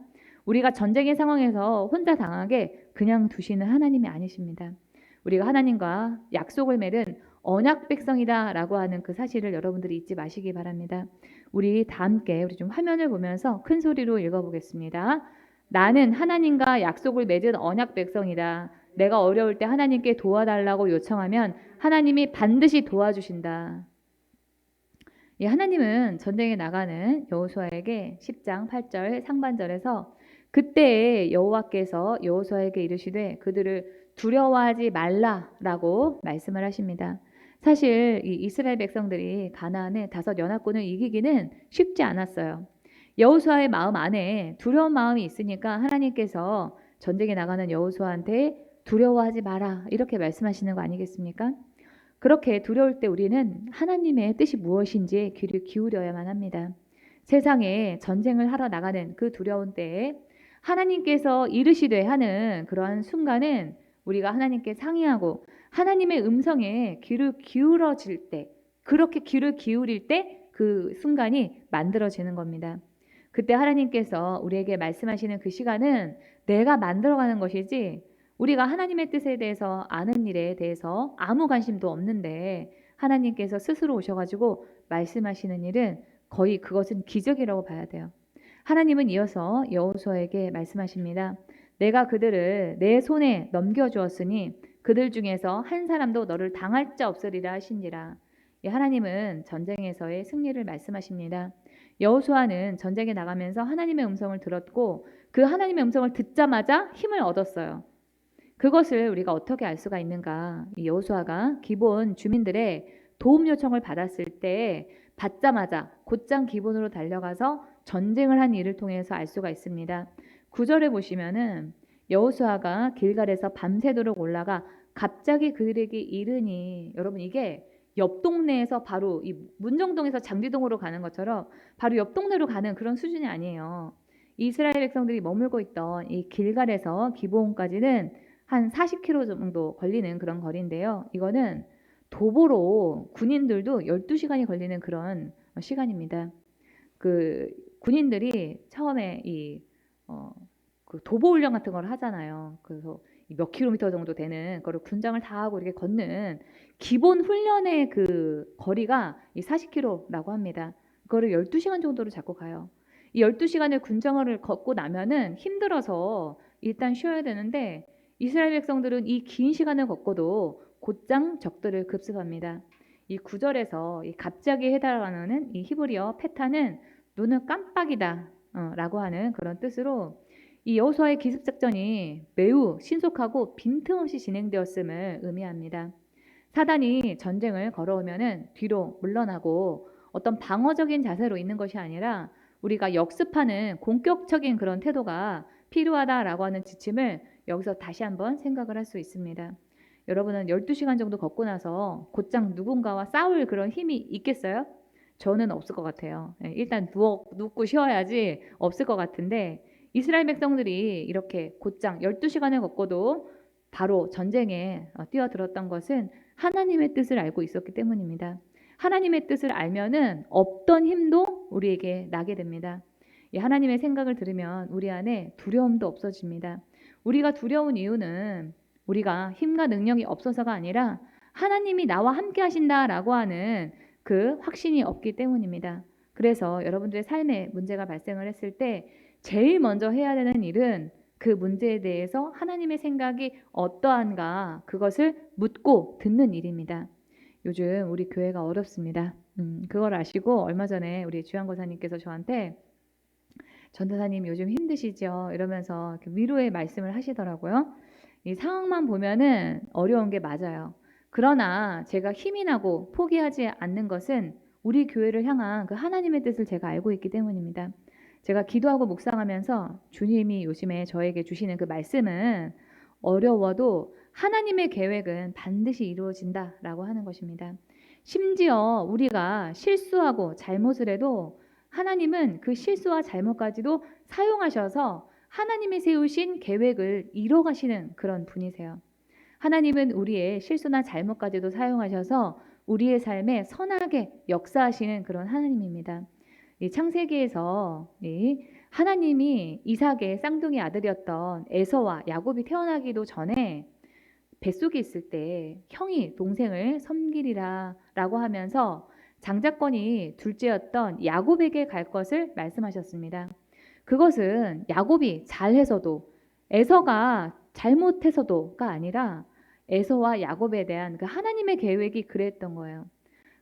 우리가 전쟁의 상황에서 혼자 당하게 그냥 두시는 하나님이 아니십니다. 우리가 하나님과 약속을 맺은 언약 백성이다라고 하는 그 사실을 여러분들이 잊지 마시기 바랍니다. 우리 다 함께 우리 좀 화면을 보면서 큰 소리로 읽어보겠습니다. 나는 하나님과 약속을 맺은 언약 백성이다. 내가 어려울 때 하나님께 도와달라고 요청하면 하나님이 반드시 도와주신다. 하나님은 전쟁에 나가는 여호수아에게 10장 8절 상반절에서 그때 여호와께서 여호수아에게 이르시되 그들을 두려워하지 말라라고 말씀을 하십니다. 사실 이 이스라엘 백성들이 가나안의 5 연합군을 이기기는 쉽지 않았어요. 여호수아의 마음 안에 두려운 마음이 있으니까 하나님께서 전쟁에 나가는 여호수아한테 두려워하지 마라 이렇게 말씀하시는 거 아니겠습니까? 그렇게 두려울 때 우리는 하나님의 뜻이 무엇인지 귀를 기울여야만 합니다. 세상에 전쟁을 하러 나가는 그 두려운 때에 하나님께서 이르시되 하는 그러한 순간은 우리가 하나님께 상의하고 하나님의 음성에 귀를 기울어질 때 그렇게 귀를 기울일 때 그 순간이 만들어지는 겁니다. 그때 하나님께서 우리에게 말씀하시는 그 시간은 내가 만들어가는 것이지 우리가 하나님의 뜻에 대해서 아는 일에 대해서 아무 관심도 없는데 하나님께서 스스로 오셔가지고 말씀하시는 일은 거의 그것은 기적이라고 봐야 돼요. 하나님은 이어서 여호수아에게 말씀하십니다. 내가 그들을 내 손에 넘겨주었으니 그들 중에서 한 사람도 너를 당할 자 없으리라 하신지라. 하나님은 전쟁에서의 승리를 말씀하십니다. 여호수아는 전쟁에 나가면서 하나님의 음성을 들었고 그 하나님의 음성을 듣자마자 힘을 얻었어요. 그것을 우리가 어떻게 알 수가 있는가? 여호수아가 기브온 주민들의 도움 요청을 받았을 때 받자마자 곧장 기브온으로 달려가서 전쟁을 한 일을 통해서 알 수가 있습니다. 9절에 보시면은 여호수아가 길갈에서 밤새도록 올라가 갑자기 그들에게 이르니 여러분 이게 옆 동네에서 바로 이 문정동에서 장지동으로 가는 것처럼 바로 옆 동네로 가는 그런 수준이 아니에요. 이스라엘 백성들이 머물고 있던 이 길갈에서 기브온까지는 한 40km 정도 걸리는 그런 거리인데요. 이거는 도보로 군인들도 12시간이 걸리는 그런 시간입니다. 그 군인들이 처음에 그 도보 훈련 같은 걸 하잖아요. 그래서 몇 킬로미터 정도 되는 거를 군장을 다 하고 이렇게 걷는 기본 훈련의 그 거리가 이 40km라고 합니다. 그거를 12시간 정도로 잡고 가요. 이 12시간을 군장을 걷고 나면은 힘들어서 일단 쉬어야 되는데 이스라엘 백성들은 이 긴 시간을 걷고도 곧장 적들을 급습합니다. 이 9절에서 이 갑자기 해당하는 이 히브리어 페타는 눈을 깜빡이다 라고 하는 그런 뜻으로 이 여호수아의 기습 작전이 매우 신속하고 빈틈없이 진행되었음을 의미합니다. 사단이 전쟁을 걸어오면은 뒤로 물러나고 어떤 방어적인 자세로 있는 것이 아니라 우리가 역습하는 공격적인 그런 태도가 필요하다라고 하는 지침을 여기서 다시 한번 생각을 할 수 있습니다. 여러분은 12시간 정도 걷고 나서 곧장 누군가와 싸울 그런 힘이 있겠어요? 저는 없을 것 같아요. 일단 눕고 쉬어야지 없을 것 같은데 이스라엘 백성들이 이렇게 곧장 12시간을 걷고도 바로 전쟁에 뛰어들었던 것은 하나님의 뜻을 알고 있었기 때문입니다. 하나님의 뜻을 알면은 없던 힘도 우리에게 나게 됩니다. 이 하나님의 생각을 들으면 우리 안에 두려움도 없어집니다. 우리가 두려운 이유는 우리가 힘과 능력이 없어서가 아니라 하나님이 나와 함께 하신다라고 하는 그 확신이 없기 때문입니다. 그래서 여러분들의 삶에 문제가 발생을 했을 때 제일 먼저 해야 되는 일은 그 문제에 대해서 하나님의 생각이 어떠한가 그것을 묻고 듣는 일입니다. 요즘 우리 교회가 어렵습니다. 그걸 아시고 얼마 전에 우리 주한고사님께서 저한테 전도사님 요즘 힘드시죠? 이러면서 이렇게 위로의 말씀을 하시더라고요. 이 상황만 보면은 어려운 게 맞아요. 그러나 제가 힘이 나고 포기하지 않는 것은 우리 교회를 향한 그 하나님의 뜻을 제가 알고 있기 때문입니다. 제가 기도하고 묵상하면서 주님이 요즘에 저에게 주시는 그 말씀은 어려워도 하나님의 계획은 반드시 이루어진다라고 하는 것입니다. 심지어 우리가 실수하고 잘못을 해도 하나님은 그 실수와 잘못까지도 사용하셔서 하나님이 세우신 계획을 이뤄가시는 그런 분이세요. 하나님은 우리의 실수나 잘못까지도 사용하셔서 우리의 삶에 선하게 역사하시는 그런 하나님입니다. 이 창세기에서 하나님이 이삭의 쌍둥이 아들이었던 에서와 야곱이 태어나기도 전에 뱃속에 있을 때 형이 동생을 섬기리라 라고 하면서 장자권이 둘째였던 야곱에게 갈 것을 말씀하셨습니다. 그것은 야곱이 잘해서도 에서가 잘못해서도가 아니라 에서와 야곱에 대한 그 하나님의 계획이 그랬던 거예요.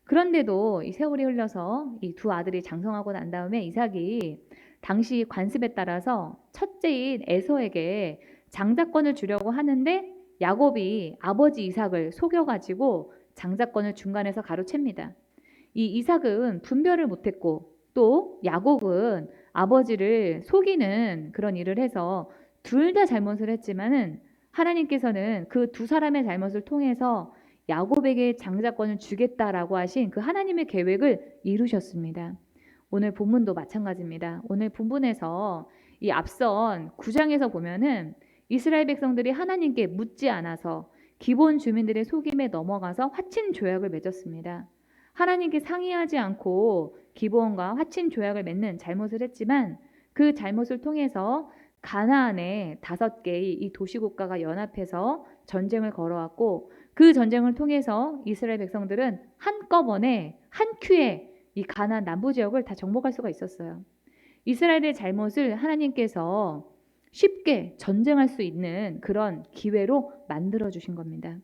그런데도 이 세월이 흘러서 이 두 아들이 장성하고 난 다음에 이삭이 당시 관습에 따라서 첫째인 에서에게 장자권을 주려고 하는데 야곱이 아버지 이삭을 속여가지고 장자권을 중간에서 가로챕니다. 이 이삭은 분별을 못했고 또 야곱은 아버지를 속이는 그런 일을 해서 둘 다 잘못을 했지만은 하나님께서는 그 두 사람의 잘못을 통해서 야곱에게 장자권을 주겠다라고 하신 그 하나님의 계획을 이루셨습니다. 오늘 본문도 마찬가지입니다. 오늘 본문에서 이 앞선 9장에서 보면은 이스라엘 백성들이 하나님께 묻지 않아서 기본 주민들의 속임에 넘어가서 화친 조약을 맺었습니다. 하나님께 상의하지 않고 기본과 화친 조약을 맺는 잘못을 했지만 그 잘못을 통해서 가나안의 5개의 이 도시국가가 연합해서 전쟁을 걸어왔고 그 전쟁을 통해서 이스라엘 백성들은 한꺼번에 한 큐에 이 가나안 남부 지역을 다 정복할 수가 있었어요. 이스라엘의 잘못을 하나님께서 쉽게 전쟁할 수 있는 그런 기회로 만들어 주신 겁니다.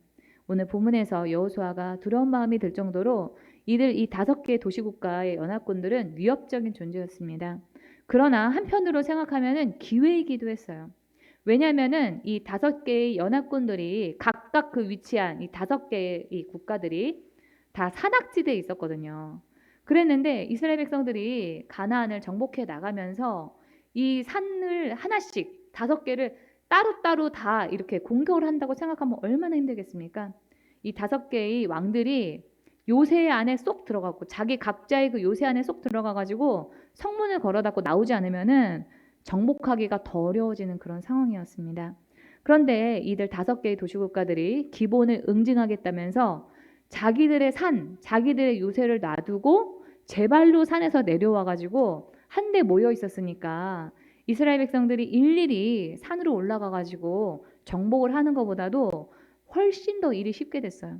오늘 본문에서 여호수아가 두려운 마음이 들 정도로 이들 이 5개의 도시국가의 연합군들은 위협적인 존재였습니다. 그러나 한편으로 생각하면은 기회이기도 했어요. 왜냐하면은 이 5개의 연합군들이 각각 그 위치한 이 5개의 이 국가들이 다 산악지대에 있었거든요. 그랬는데 이스라엘 백성들이 가나안을 정복해 나가면서 이 산을 하나씩 5개를 따로따로 다 이렇게 공격을 한다고 생각하면 얼마나 힘들겠습니까? 이 5개의 왕들이 요새 안에 쏙 들어가고 자기 각자의 그 요새 안에 쏙 들어가가지고 성문을 걸어닫고 나오지 않으면은 정복하기가 더 어려워지는 그런 상황이었습니다. 그런데 이들 5개의 도시국가들이 기본을 응징하겠다면서 자기들의 산, 자기들의 요새를 놔두고 제발로 산에서 내려와가지고 한데 모여 있었으니까 이스라엘 백성들이 일일이 산으로 올라가가지고 정복을 하는 것보다도 훨씬 더 일이 쉽게 됐어요.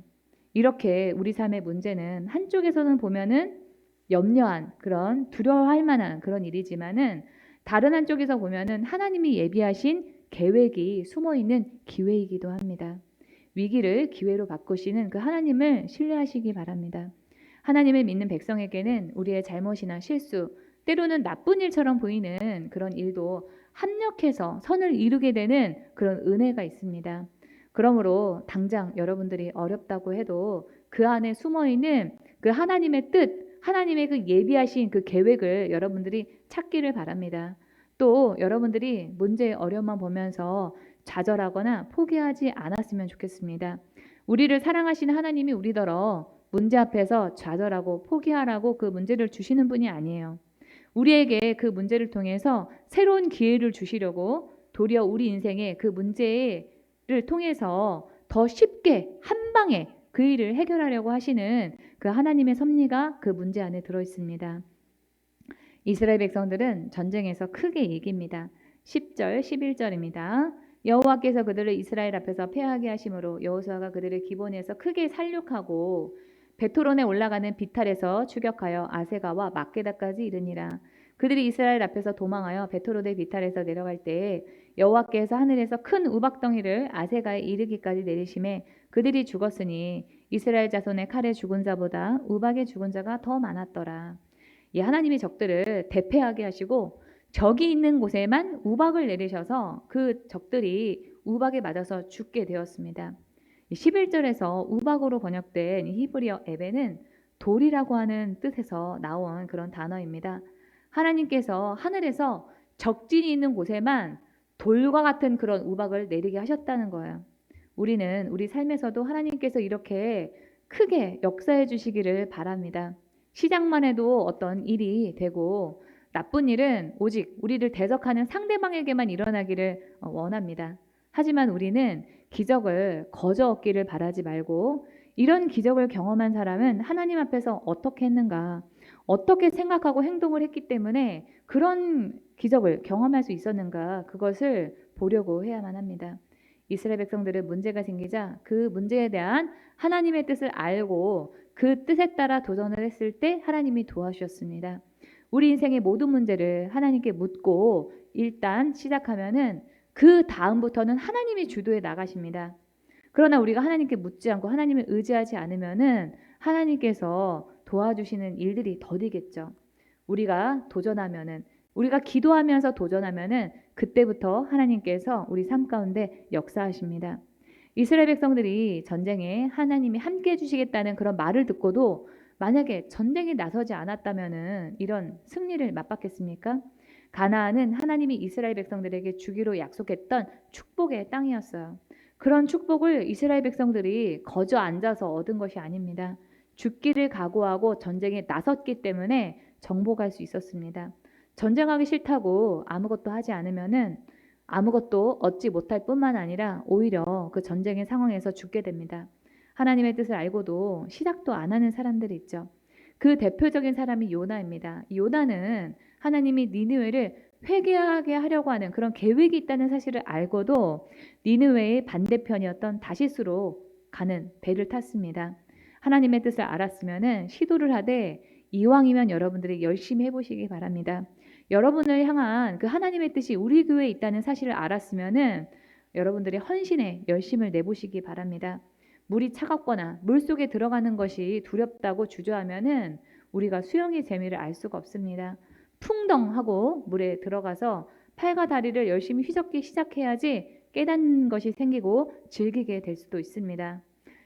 이렇게 우리 삶의 문제는 한쪽에서는 보면은 염려한 그런 두려워할 만한 그런 일이지만은 다른 한쪽에서 보면은 하나님이 예비하신 계획이 숨어 있는 기회이기도 합니다. 위기를 기회로 바꾸시는 그 하나님을 신뢰하시기 바랍니다. 하나님을 믿는 백성에게는 우리의 잘못이나 실수, 때로는 나쁜 일처럼 보이는 그런 일도 합력해서 선을 이루게 되는 그런 은혜가 있습니다. 그러므로 당장 여러분들이 어렵다고 해도 그 안에 숨어 있는 그 하나님의 뜻, 하나님의 그 예비하신 그 계획을 여러분들이 찾기를 바랍니다. 또 여러분들이 문제의 어려움만 보면서 좌절하거나 포기하지 않았으면 좋겠습니다. 우리를 사랑하시는 하나님이 우리더러 문제 앞에서 좌절하고 포기하라고 그 문제를 주시는 분이 아니에요. 우리에게 그 문제를 통해서 새로운 기회를 주시려고 도리어 우리 인생에 그 문제를 통해서 더 쉽게 한 방에 그 일을 해결하려고 하시는 그 하나님의 섭리가 그 문제 안에 들어 있습니다. 이스라엘 백성들은 전쟁에서 크게 이깁니다. 10절, 11절입니다. 여호와께서 그들을 이스라엘 앞에서 패하게 하심으로 여호수아가 그들을 기본에서 크게 살육하고 베토론에 올라가는 비탈에서 추격하여 아세가와 막게다까지 이르니라. 그들이 이스라엘 앞에서 도망하여 베토론의 비탈에서 내려갈 때에 여호와께서 하늘에서 큰 우박덩이를 아세가에 이르기까지 내리심에 그들이 죽었으니 이스라엘 자손의 칼에 죽은 자보다 우박에 죽은 자가 더 많았더라. 이 하나님이 적들을 대패하게 하시고 적이 있는 곳에만 우박을 내리셔서 그 적들이 우박에 맞아서 죽게 되었습니다. 11절에서 우박으로 번역된 히브리어 에베는 돌이라고 하는 뜻에서 나온 그런 단어입니다. 하나님께서 하늘에서 적진이 있는 곳에만 돌과 같은 그런 우박을 내리게 하셨다는 거예요. 우리는 우리 삶에서도 하나님께서 이렇게 크게 역사해 주시기를 바랍니다. 시작만 해도 어떤 일이 되고 나쁜 일은 오직 우리를 대적하는 상대방에게만 일어나기를 원합니다. 하지만 우리는 기적을 거저 얻기를 바라지 말고 이런 기적을 경험한 사람은 하나님 앞에서 어떻게 했는가, 어떻게 생각하고 행동을 했기 때문에 그런 기적을 경험할 수 있었는가 그것을 보려고 해야만 합니다. 이스라엘 백성들은 문제가 생기자 그 문제에 대한 하나님의 뜻을 알고 그 뜻에 따라 도전을 했을 때 하나님이 도와주셨습니다. 우리 인생의 모든 문제를 하나님께 묻고 일단 시작하면은 그 다음부터는 하나님이 주도해 나가십니다. 그러나 우리가 하나님께 묻지 않고 하나님을 의지하지 않으면은 하나님께서 도와주시는 일들이 더디겠죠. 우리가 도전하면은 우리가 기도하면서 도전하면은 그때부터 하나님께서 우리 삶 가운데 역사하십니다. 이스라엘 백성들이 전쟁에 하나님이 함께 해주시겠다는 그런 말을 듣고도 만약에 전쟁에 나서지 않았다면은 이런 승리를 맛봤겠습니까? 가나안은 하나님이 이스라엘 백성들에게 주기로 약속했던 축복의 땅이었어요. 그런 축복을 이스라엘 백성들이 거저 앉아서 얻은 것이 아닙니다. 죽기를 각오하고 전쟁에 나섰기 때문에 정복할 수 있었습니다. 전쟁하기 싫다고 아무것도 하지 않으면은 아무것도 얻지 못할 뿐만 아니라 오히려 그 전쟁의 상황에서 죽게 됩니다. 하나님의 뜻을 알고도 시작도 안 하는 사람들이 있죠. 그 대표적인 사람이 요나입니다. 요나는 하나님이 니느웨를 회개하게 하려고 하는 그런 계획이 있다는 사실을 알고도 니느웨의 반대편이었던 다시스로 가는 배를 탔습니다. 하나님의 뜻을 알았으면은 시도를 하되 이왕이면 여러분들이 열심히 해보시기 바랍니다. 여러분을 향한 그 하나님의 뜻이 우리 교회에 있다는 사실을 알았으면은 여러분들이 헌신에 열심을 내보시기 바랍니다. 물이 차갑거나 물 속에 들어가는 것이 두렵다고 주저하면은 우리가 수영의 재미를 알 수가 없습니다. 풍덩하고 물에 들어가서 팔과 다리를 열심히 휘젓기 시작해야지 깨닫는 것이 생기고 즐기게 될 수도 있습니다.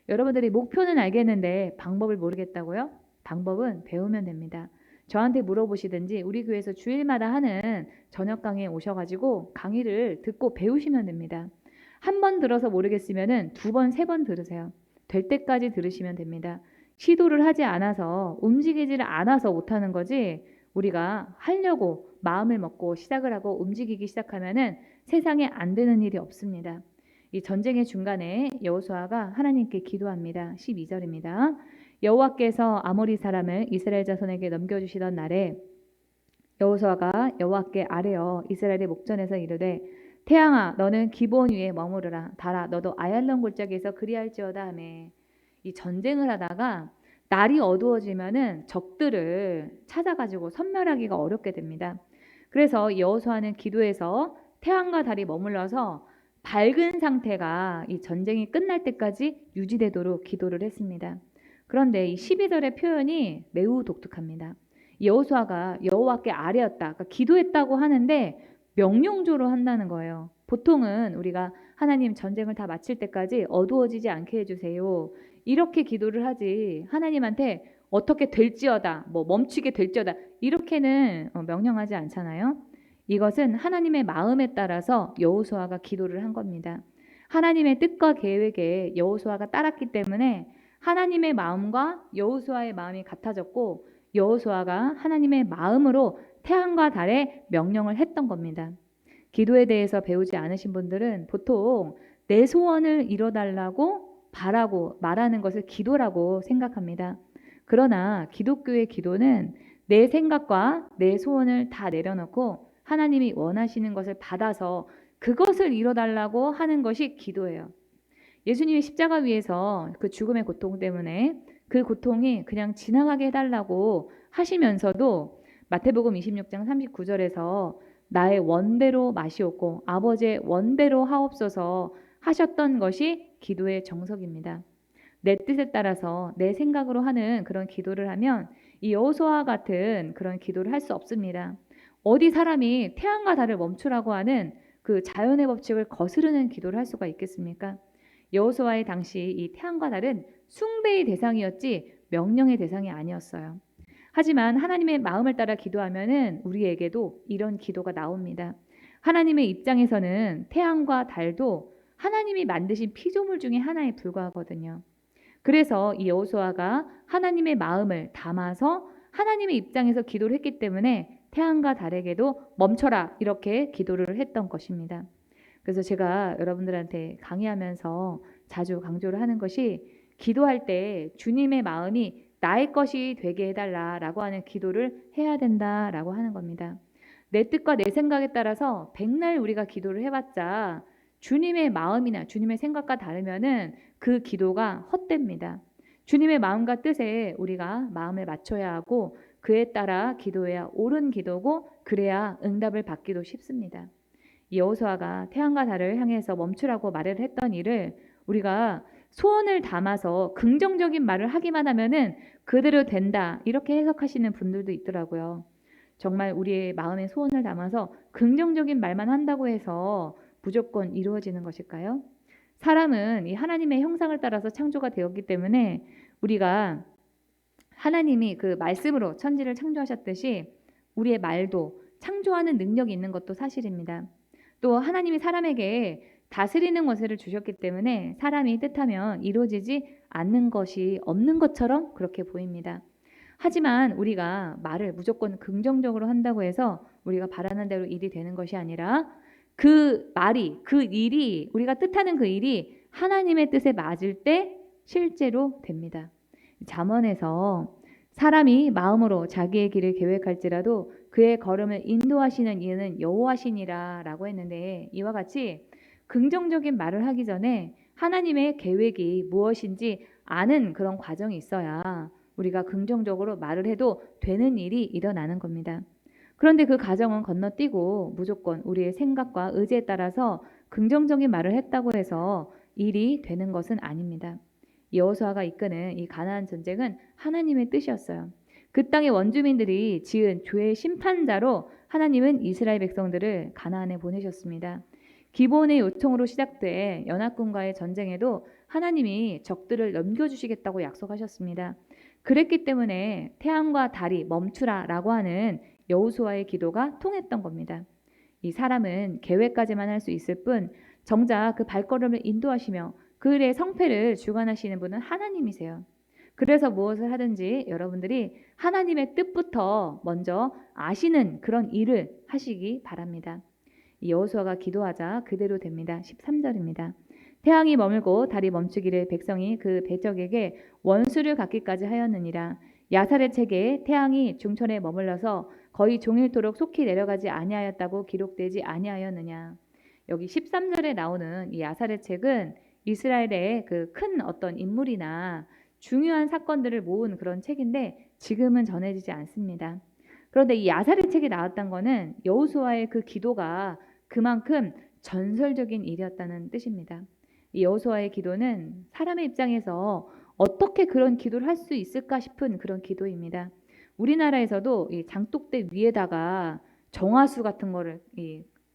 여러분들이 목표는 알겠는데 방법을 모르겠다고요? 방법은 배우면 됩니다. 저한테 물어보시든지 우리 교회에서 주일마다 하는 저녁 강의에 오셔가지고 강의를 듣고 배우시면 됩니다. 한 번 들어서 모르겠으면은 2번, 3번 들으세요. 될 때까지 들으시면 됩니다. 시도를 하지 않아서 움직이지를 않아서 못하는 거지 우리가 하려고 마음을 먹고 시작을 하고 움직이기 시작하면은 세상에 안 되는 일이 없습니다. 이 전쟁의 중간에 여호수아가 하나님께 기도합니다. 12절입니다. 여호와께서 아모리 사람을 이스라엘 자손에게 넘겨주시던 날에 여호수아가 여호와께 아뢰어 이스라엘의 목전에서 이르되 태양아 너는 기본 위에 머무르라. 달아 너도 아얄론 골짜기에서 그리할지어다 하며 이 전쟁을 하다가 날이 어두워지면은 적들을 찾아가지고 섬멸하기가 어렵게 됩니다. 그래서 여호수아는 기도에서 태양과 달이 머물러서 밝은 상태가 이 전쟁이 끝날 때까지 유지되도록 기도를 했습니다. 그런데 이 12절의 표현이 매우 독특합니다. 여호수아가 여호와께 아뢰었다, 그러니까 기도했다고 하는데 명령조로 한다는 거예요. 보통은 우리가 하나님 전쟁을 다 마칠 때까지 어두워지지 않게 해주세요, 이렇게 기도를 하지 하나님한테 어떻게 될지어다, 뭐 멈추게 될지어다 이렇게는 명령하지 않잖아요. 이것은 하나님의 마음에 따라서 여호수아가 기도를 한 겁니다. 하나님의 뜻과 계획에 여호수아가 따랐기 때문에 하나님의 마음과 여호수아의 마음이 같아졌고 여호수아가 하나님의 마음으로 태양과 달에 명령을 했던 겁니다. 기도에 대해서 배우지 않으신 분들은 보통 내 소원을 이뤄달라고 바라고 말하는 것을 기도라고 생각합니다. 그러나 기독교의 기도는 내 생각과 내 소원을 다 내려놓고 하나님이 원하시는 것을 받아서 그것을 이뤄달라고 하는 것이 기도예요. 예수님이 십자가 위에서 그 죽음의 고통 때문에 그 고통이 그냥 지나가게 해달라고 하시면서도 마태복음 26장 39절에서 나의 원대로 마시옵고 아버지의 원대로 하옵소서 하셨던 것이 기도의 정석입니다. 내 뜻에 따라서 내 생각으로 하는 그런 기도를 하면 이 여호수아와 같은 그런 기도를 할 수 없습니다. 어디 사람이 태양과 달을 멈추라고 하는 그 자연의 법칙을 거스르는 기도를 할 수가 있겠습니까? 여호수아의 당시 이 태양과 달은 숭배의 대상이었지 명령의 대상이 아니었어요. 하지만 하나님의 마음을 따라 기도하면은 우리에게도 이런 기도가 나옵니다. 하나님의 입장에서는 태양과 달도 하나님이 만드신 피조물 중에 하나에 불과하거든요. 그래서 이 여호수아가 하나님의 마음을 담아서 하나님의 입장에서 기도를 했기 때문에 태양과 달에게도 멈춰라 이렇게 기도를 했던 것입니다. 그래서 제가 여러분들한테 강의하면서 자주 강조를 하는 것이 기도할 때 주님의 마음이 나의 것이 되게 해달라라고 하는 기도를 해야 된다라고 하는 겁니다. 내 뜻과 내 생각에 따라서 백날 우리가 기도를 해봤자 주님의 마음이나 주님의 생각과 다르면은 그 기도가 헛됩니다. 주님의 마음과 뜻에 우리가 마음을 맞춰야 하고 그에 따라 기도해야 옳은 기도고 그래야 응답을 받기도 쉽습니다. 여호수아가 태양과 달을 향해서 멈추라고 말을 했던 일을 우리가 소원을 담아서 긍정적인 말을 하기만 하면은 그대로 된다 이렇게 해석하시는 분들도 있더라고요. 정말 우리의 마음의 소원을 담아서 긍정적인 말만 한다고 해서 무조건 이루어지는 것일까요? 사람은 이 하나님의 형상을 따라서 창조가 되었기 때문에 우리가 하나님이 그 말씀으로 천지를 창조하셨듯이 우리의 말도 창조하는 능력이 있는 것도 사실입니다. 또 하나님이 사람에게 다스리는 권세를 주셨기 때문에 사람이 뜻하면 이루어지지 않는 것이 없는 것처럼 그렇게 보입니다. 하지만 우리가 말을 무조건 긍정적으로 한다고 해서 우리가 바라는 대로 일이 되는 것이 아니라 그 말이, 그 일이, 우리가 뜻하는 그 일이 하나님의 뜻에 맞을 때 실제로 됩니다. 잠언에서 사람이 마음으로 자기의 길을 계획할지라도 그의 걸음을 인도하시는 이는 여호와시니라 라고 했는데 이와 같이 긍정적인 말을 하기 전에 하나님의 계획이 무엇인지 아는 그런 과정이 있어야 우리가 긍정적으로 말을 해도 되는 일이 일어나는 겁니다. 그런데 그 과정은 건너뛰고 무조건 우리의 생각과 의지에 따라서 긍정적인 말을 했다고 해서 일이 되는 것은 아닙니다. 여호수아가 이끄는 이 가나안 전쟁은 하나님의 뜻이었어요. 그 땅의 원주민들이 지은 죄의 심판자로 하나님은 이스라엘 백성들을 가나안에 보내셨습니다. 기본의 요청으로 시작돼 연합군과의 전쟁에도 하나님이 적들을 넘겨주시겠다고 약속하셨습니다. 그랬기 때문에 태양과 달이 멈추라라고 하는 여호수아의 기도가 통했던 겁니다. 이 사람은 계획까지만 할 수 있을 뿐 정작 그 발걸음을 인도하시며 그 일의 성패를 주관하시는 분은 하나님이세요. 그래서 무엇을 하든지 여러분들이 하나님의 뜻부터 먼저 아시는 그런 일을 하시기 바랍니다. 이 여호수아가 기도하자 그대로 됩니다. 13절입니다. 태양이 머물고 달이 멈추기를 백성이 그 배적에게 원수를 갖기까지 하였느니라. 야살의 책에 태양이 중천에 머물러서 거의 종일토록 속히 내려가지 아니하였다고 기록되지 아니하였느냐. 여기 13절에 나오는 이 야살의 책은 이스라엘의 그 큰 어떤 인물이나 중요한 사건들을 모은 그런 책인데 지금은 전해지지 않습니다. 그런데 이 야살의 책이 나왔던 거는 여호수아의 그 기도가 그만큼 전설적인 일이었다는 뜻입니다. 이 여호수아의 기도는 사람의 입장에서 어떻게 그런 기도를 할 수 있을까 싶은 그런 기도입니다. 우리나라에서도 이 장독대 위에다가 정화수 같은 거를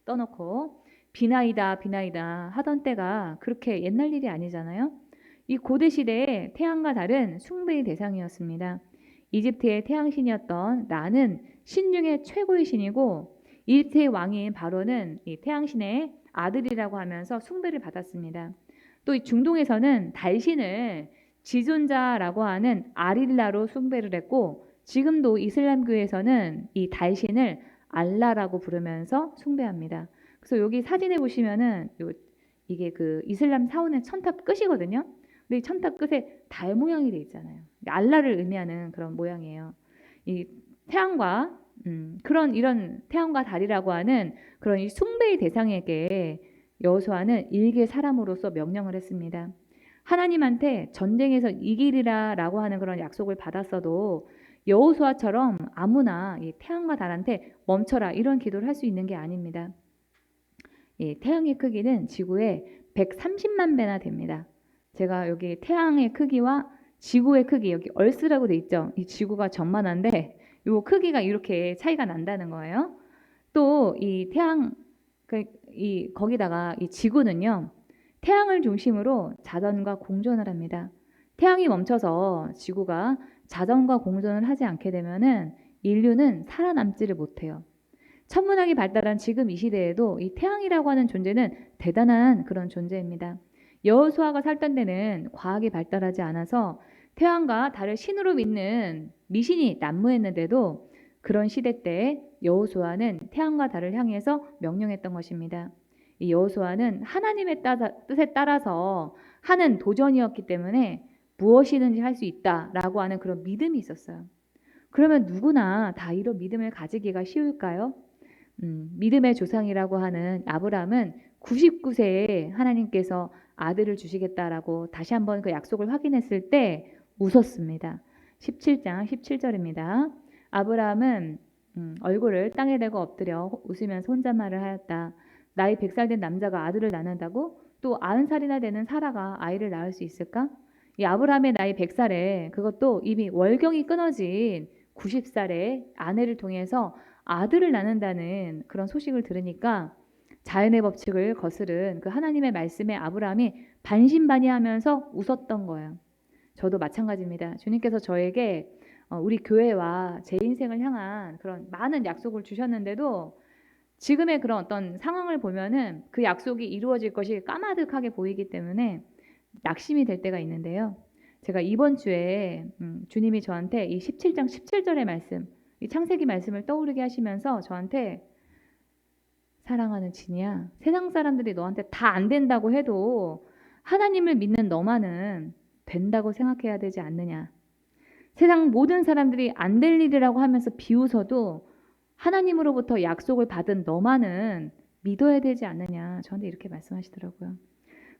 떠놓고 비나이다 비나이다 하던 때가 그렇게 옛날 일이 아니잖아요. 이 고대 시대에 태양과 달은 숭배의 대상이었습니다. 이집트의 태양신이었던 라는 신 중에 최고의 신이고 이집트의 왕인 바로는 이 태양신의 아들이라고 하면서 숭배를 받았습니다. 또 이 중동에서는 달신을 지존자라고 하는 아릴라로 숭배를 했고 지금도 이슬람교에서는 이 달신을 알라라고 부르면서 숭배합니다. 그래서 여기 사진에 보시면은 이게 그 이슬람 사원의 천탑 끝이거든요. 근데 이 천탑 끝에 달 모양이 돼 있잖아요. 알라를 의미하는 그런 모양이에요. 이 태양과 이런 태양과 달이라고 하는 그런 이 숭배의 대상에게 여호수아는 일개 사람으로서 명령을 했습니다. 하나님한테 전쟁에서 이기리라라고 하는 그런 약속을 받았어도 여호수아처럼 아무나 이 태양과 달한테 멈춰라 이런 기도를 할 수 있는 게 아닙니다. 이 태양의 크기는 지구의 130만 배나 됩니다. 제가 여기 태양의 크기와 지구의 크기 여기 얼스라고 돼 있죠. 이 지구가 전만한데 이 크기가 이렇게 차이가 난다는 거예요. 또 이 태양 거기다가 이 지구는요. 태양을 중심으로 자전과 공전을 합니다. 태양이 멈춰서 지구가 자전과 공전을 하지 않게 되면은 인류는 살아남지를 못해요. 천문학이 발달한 지금 이 시대에도 이 태양이라고 하는 존재는 대단한 그런 존재입니다. 여호수아가 살던 데는 과학이 발달하지 않아서 태양과 달을 신으로 믿는 미신이 난무했는데도 그런 시대 때 여호수아는 태양과 달을 향해서 명령했던 것입니다. 이 여호수아는 하나님의 뜻에 따라서 하는 도전이었기 때문에 무엇이든지 할 수 있다라고 하는 그런 믿음이 있었어요. 그러면 누구나 다 이런 믿음을 가지기가 쉬울까요? 믿음의 조상이라고 하는 아브라함은 99세에 하나님께서 아들을 주시겠다라고 다시 한번 그 약속을 확인했을 때 웃었습니다. 17장 17절입니다. 아브라함은 얼굴을 땅에 대고 엎드려 웃으면서 혼잣말을 하였다. 나이 100살 된 남자가 아들을 낳는다고? 또 90살이나 되는 사라가 아이를 낳을 수 있을까? 이 아브라함의 나이 100살에 그것도 이미 월경이 끊어진 90살에 아내를 통해서 아들을 낳는다는 그런 소식을 들으니까 자연의 법칙을 거스른 그 하나님의 말씀에 아브라함이 반신반의하면서 웃었던 거예요. 저도 마찬가지입니다. 주님께서 저에게 우리 교회와 제 인생을 향한 그런 많은 약속을 주셨는데도 지금의 그런 어떤 상황을 보면은 그 약속이 이루어질 것이 까마득하게 보이기 때문에 낙심이 될 때가 있는데요. 제가 이번 주에 주님이 저한테 이 17장 17절의 말씀, 이 창세기 말씀을 떠오르게 하시면서 저한테 사랑하는 진이야, 세상 사람들이 너한테 다 안 된다고 해도 하나님을 믿는 너만은 된다고 생각해야 되지 않느냐. 세상 모든 사람들이 안 될 일이라고 하면서 비웃어도 하나님으로부터 약속을 받은 너만은 믿어야 되지 않느냐. 저한테 이렇게 말씀하시더라고요.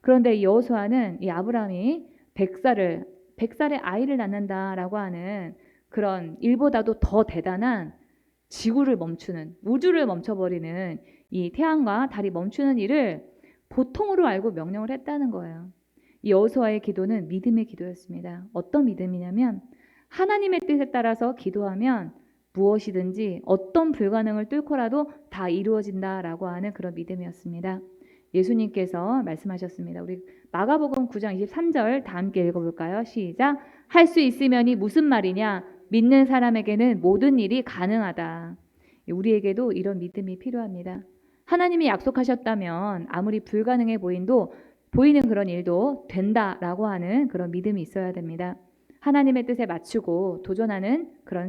그런데 여호수아는 이 아브라함이 100살에 아이를 낳는다라고 하는 그런 일보다도 더 대단한 지구를 멈추는, 우주를 멈춰버리는 이 태양과 달이 멈추는 일을 보통으로 알고 명령을 했다는 거예요. 이 여호수아의 기도는 믿음의 기도였습니다. 어떤 믿음이냐면 하나님의 뜻에 따라서 기도하면 무엇이든지 어떤 불가능을 뚫고라도 다 이루어진다라고 하는 그런 믿음이었습니다. 예수님께서 말씀하셨습니다. 우리 마가복음 9장 23절 다 함께 읽어볼까요? 시작. 할 수 있으면이 무슨 말이냐? 믿는 사람에게는 모든 일이 가능하다. 우리에게도 이런 믿음이 필요합니다. 하나님이 약속하셨다면 아무리 불가능해 보이는 그런 일도 된다라고 하는 그런 믿음이 있어야 됩니다. 하나님의 뜻에 맞추고 도전하는 그런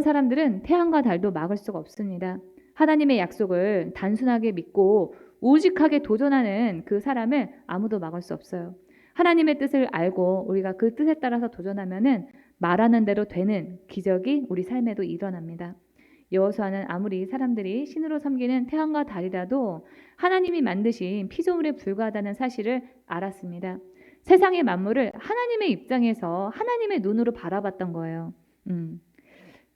사람들은 태양과 달도 막을 수가 없습니다. 하나님의 약속을 단순하게 믿고 우직하게 도전하는 그 사람을 아무도 막을 수 없어요. 하나님의 뜻을 알고 우리가 그 뜻에 따라서 도전하면은 말하는 대로 되는 기적이 우리 삶에도 일어납니다. 여호수아는 아무리 사람들이 신으로 섬기는 태양과 달이라도 하나님이 만드신 피조물에 불과하다는 사실을 알았습니다. 세상의 만물을 하나님의 입장에서 하나님의 눈으로 바라봤던 거예요.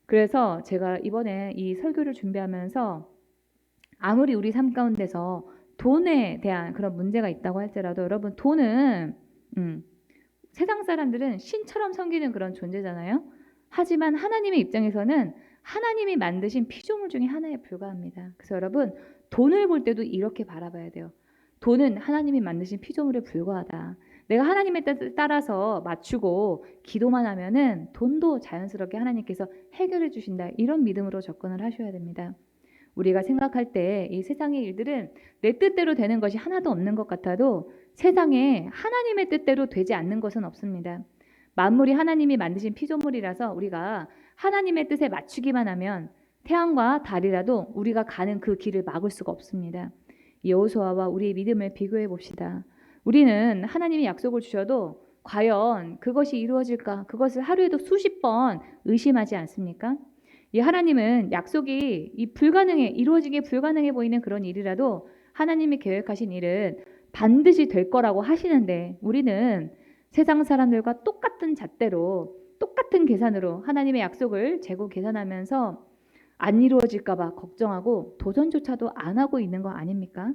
그래서 제가 이번에 이 설교를 준비하면서 아무리 우리 삶 가운데서 돈에 대한 그런 문제가 있다고 할지라도 여러분, 돈은 세상 사람들은 신처럼 섬기는 그런 존재잖아요. 하지만 하나님의 입장에서는 하나님이 만드신 피조물 중에 하나에 불과합니다. 그래서 여러분, 돈을 볼 때도 이렇게 바라봐야 돼요. 돈은 하나님이 만드신 피조물에 불과하다. 내가 하나님의 뜻을 따라서 맞추고 기도만 하면은 돈도 자연스럽게 하나님께서 해결해 주신다. 이런 믿음으로 접근을 하셔야 됩니다. 우리가 생각할 때 이 세상의 일들은 내 뜻대로 되는 것이 하나도 없는 것 같아도 세상에 하나님의 뜻대로 되지 않는 것은 없습니다. 만물이 하나님이 만드신 피조물이라서 우리가 하나님의 뜻에 맞추기만 하면 태양과 달이라도 우리가 가는 그 길을 막을 수가 없습니다. 여호수아와 우리의 믿음을 비교해 봅시다. 우리는 하나님이 약속을 주셔도 과연 그것이 이루어질까? 그것을 하루에도 수십 번 의심하지 않습니까? 이 하나님은 약속이 이루어지기 불가능해 보이는 그런 일이라도 하나님이 계획하신 일은 반드시 될 거라고 하시는데 우리는 세상 사람들과 똑같은 잣대로 똑같은 계산으로 하나님의 약속을 재고 계산하면서 안 이루어질까 봐 걱정하고 도전조차도 안 하고 있는 거 아닙니까?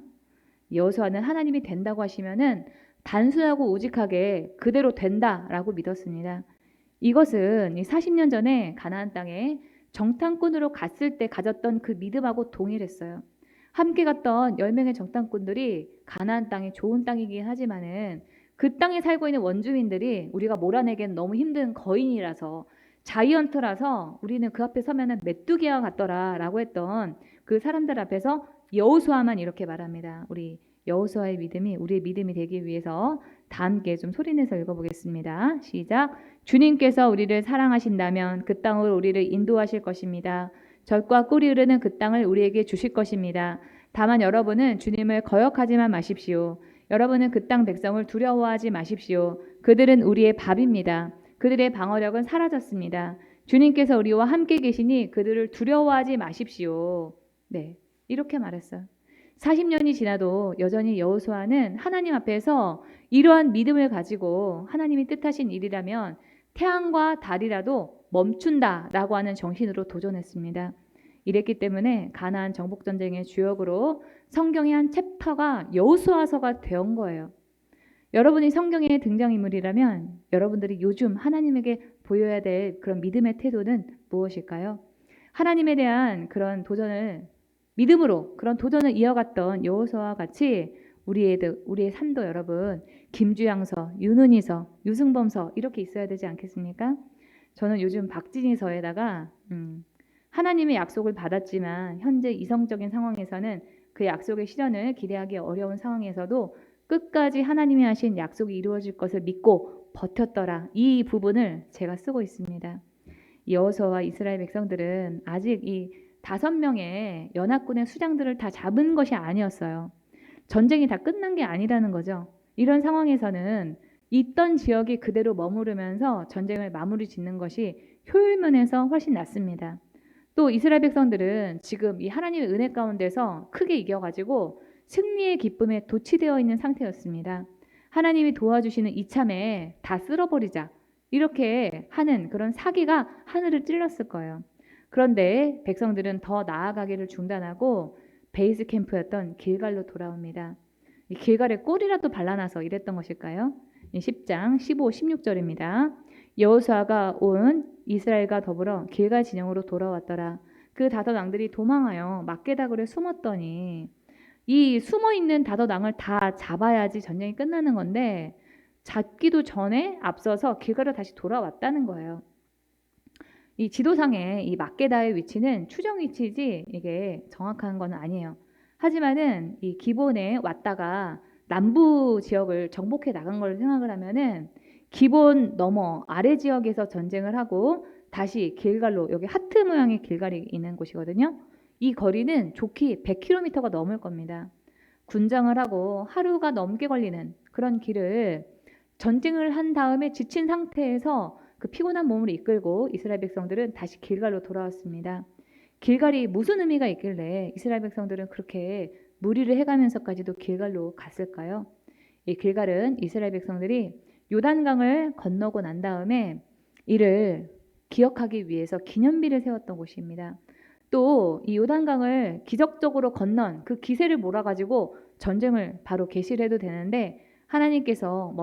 여호수아는 하나님이 된다고 하시면은 단순하고 오직하게 그대로 된다라고 믿었습니다. 이것은 40년 전에 가나안 땅에 정탐꾼으로 갔을 때 가졌던 그 믿음하고 동일했어요. 함께 갔던 10명의 정탐꾼들이 가나안 땅이 좋은 땅이긴 하지만은 그 땅에 살고 있는 원주민들이 우리가 몰아내기엔 너무 힘든 거인이라서 자이언트라서 우리는 그 앞에 서면은 메뚜기와 같더라라고 했던 그 사람들 앞에서 여호수아만 이렇게 말합니다. 우리 여호수아의 믿음이 우리의 믿음이 되기 위해서 다 함께 좀 소리내서 읽어보겠습니다. 시작. 주님께서 우리를 사랑하신다면 그 땅으로 우리를 인도하실 것입니다. 젖과 꿀이 흐르는 그 땅을 우리에게 주실 것입니다. 다만 여러분은 주님을 거역하지만 마십시오. 여러분은 그 땅 백성을 두려워하지 마십시오. 그들은 우리의 밥입니다. 그들의 방어력은 사라졌습니다. 주님께서 우리와 함께 계시니 그들을 두려워하지 마십시오. 네, 이렇게 말했어요. 40년이 지나도 여전히 여호수아는 하나님 앞에서 이러한 믿음을 가지고 하나님이 뜻하신 일이라면 태양과 달이라도 멈춘다라고 하는 정신으로 도전했습니다. 이랬기 때문에 가나안 정복 전쟁의 주역으로 성경의 한 챕터가 여호수아서가 된 거예요. 여러분이 성경의 등장인물이라면 여러분들이 요즘 하나님에게 보여야 될 그런 믿음의 태도는 무엇일까요? 하나님에 대한 그런 도전을 믿음으로 그런 도전을 이어갔던 여호수아와 같이 우리의 삶도 여러분 김주양서, 윤은희서, 유승범서 이렇게 있어야 되지 않겠습니까? 저는 요즘 박진희서에다가 하나님의 약속을 받았지만 현재 이성적인 상황에서는 그 약속의 실현을 기대하기 어려운 상황에서도 끝까지 하나님이 하신 약속이 이루어질 것을 믿고 버텼더라. 이 부분을 제가 쓰고 있습니다. 여호수아와 이스라엘 백성들은 아직 이 5명의 연합군의 수장들을 다 잡은 것이 아니었어요. 전쟁이 다 끝난 게 아니라는 거죠. 이런 상황에서는 있던 지역이 그대로 머무르면서 전쟁을 마무리 짓는 것이 효율 면에서 훨씬 낫습니다. 또 이스라엘 백성들은 지금 이 하나님의 은혜 가운데서 크게 이겨가지고 승리의 기쁨에 도취되어 있는 상태였습니다. 하나님이 도와주시는 이참에 다 쓸어버리자 이렇게 하는 그런 사기가 하늘을 찔렀을 거예요. 그런데 백성들은 더 나아가기를 중단하고 베이스 캠프였던 길갈로 돌아옵니다. 이 길갈에 꿀이라도 발라놔서 이랬던 것일까요? 10장 15, 16절입니다. 여호수아가 온 이스라엘과 더불어 길갈 진영으로 돌아왔더라. 그 다섯 왕들이 도망하여 막게다굴에 숨었더니 이 숨어있는 다섯 왕을 다 잡아야지 전쟁이 끝나는 건데 잡기도 전에 앞서서 길갈로 다시 돌아왔다는 거예요. 이 지도상에 이 막게다의 위치는 추정 위치지 이게 정확한 건 아니에요. 하지만은 이 기본에 왔다가 남부 지역을 정복해 나간 걸 생각을 하면은 기본 넘어 아래 지역에서 전쟁을 하고 다시 길갈로 여기 하트 모양의 길갈이 있는 곳이거든요. 이 거리는 좋게 100km가 넘을 겁니다. 군장을 하고 하루가 넘게 걸리는 그런 길을 전쟁을 한 다음에 지친 상태에서 그 피곤한 몸을 이끌고 이스라엘 백성들은 다시 길갈로 돌아왔습니다. 길갈이 무슨 의미가 있길래 이스라엘 백성들은 그렇게 무리를 해가면서까지도 길갈로 갔을까요? 이 길갈은 이스라엘 백성들이 요단강을 건너고 난 다음에 이를 기억하기 위해서 기념비를 세웠던 곳입니다. 또 이 요단강을 기적적으로 건넌 그 기세를 몰아가지고 전쟁을 바로 개시를 해도 되는데 하나님께서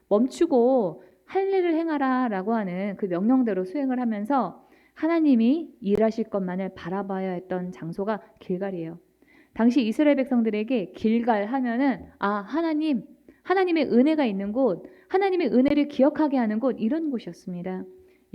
멈추고 할 일을 행하라 라고 하는 그 명령대로 수행을 하면서 하나님이 일하실 것만을 바라봐야 했던 장소가 길갈이에요. 당시 이스라엘 백성들에게 길갈 하면은 하나님의 은혜가 있는 곳, 하나님의 은혜를 기억하게 하는 곳, 이런 곳이었습니다.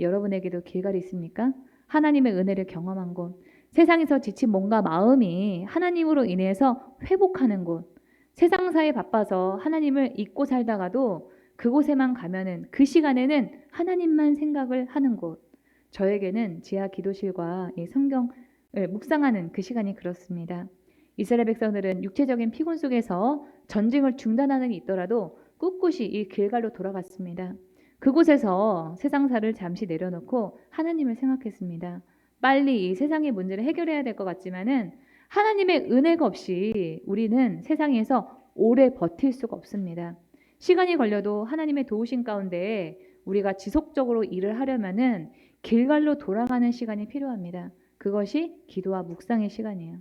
여러분에게도 길갈이 있습니까? 하나님의 은혜를 경험한 곳, 세상에서 지친 몸과 마음이 하나님으로 인해서 회복하는 곳, 세상사에 바빠서 하나님을 잊고 살다가도 그곳에만 가면은 그 시간에는 하나님만 생각을 하는 곳. 저에게는 지하 기도실과 이 성경을 묵상하는 그 시간이 그렇습니다. 이스라엘 백성들은 육체적인 피곤 속에서 전쟁을 중단하는 이 있더라도 꿋꿋이 이 길갈로 돌아갔습니다. 그곳에서 세상사를 잠시 내려놓고 하나님을 생각했습니다. 빨리 이 세상의 문제를 해결해야 될 것 같지만은 하나님의 은혜가 없이 우리는 세상에서 오래 버틸 수가 없습니다. 시간이 걸려도 하나님의 도우심 가운데 우리가 지속적으로 일을 하려면은 길갈로 돌아가는 시간이 필요합니다. 그것이 기도와 묵상의 시간이에요.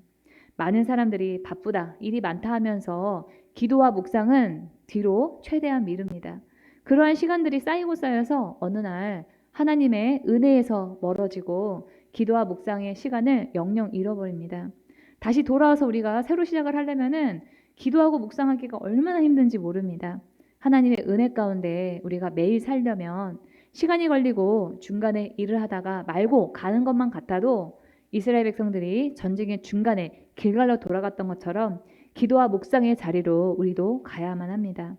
많은 사람들이 바쁘다, 일이 많다 하면서 기도와 묵상은 뒤로 최대한 미룹니다. 그러한 시간들이 쌓이고 쌓여서 어느 날 하나님의 은혜에서 멀어지고 기도와 묵상의 시간을 영영 잃어버립니다. 다시 돌아와서 우리가 새로 시작을 하려면은 기도하고 묵상하기가 얼마나 힘든지 모릅니다. 하나님의 은혜 가운데 우리가 매일 살려면 시간이 걸리고 중간에 일을 하다가 말고 가는 것만 같아도 이스라엘 백성들이 전쟁의 중간에 길갈로 돌아갔던 것처럼 기도와 묵상의 자리로 우리도 가야만 합니다.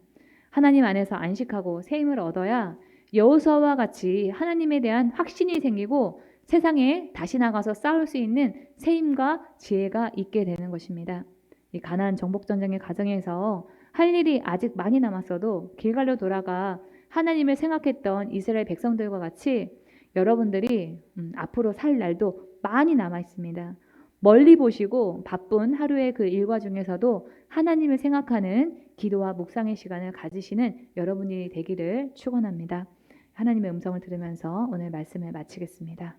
하나님 안에서 안식하고 새 힘을 얻어야 여호수아와 같이 하나님에 대한 확신이 생기고 세상에 다시 나가서 싸울 수 있는 새 힘과 지혜가 있게 되는 것입니다. 이 가나안 정복 전쟁의 과정에서 할 일이 아직 많이 남았어도 길갈로 돌아가 하나님을 생각했던 이스라엘 백성들과 같이 여러분들이 앞으로 살 날도 많이 남아 있습니다. 멀리 보시고 바쁜 하루의 그 일과 중에서도 하나님을 생각하는 기도와 묵상의 시간을 가지시는 여러분이 되기를 축원합니다. 하나님의 음성을 들으면서 오늘 말씀을 마치겠습니다.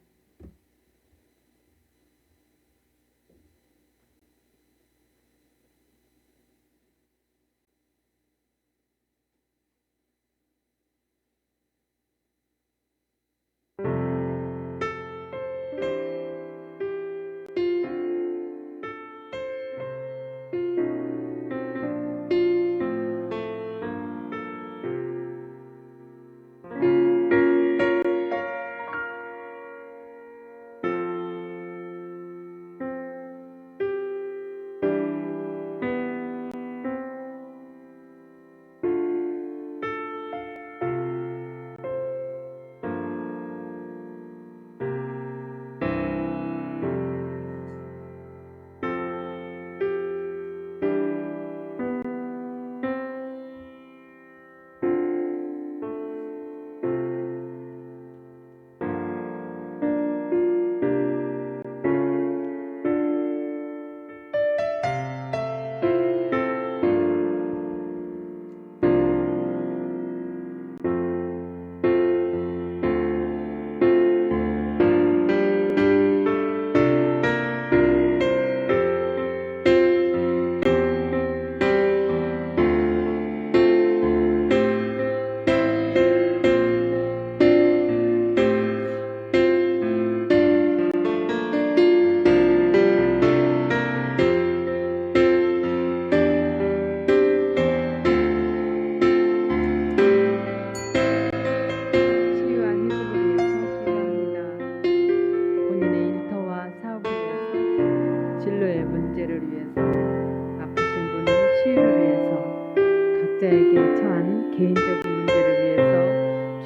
개인적인 문제를 위해서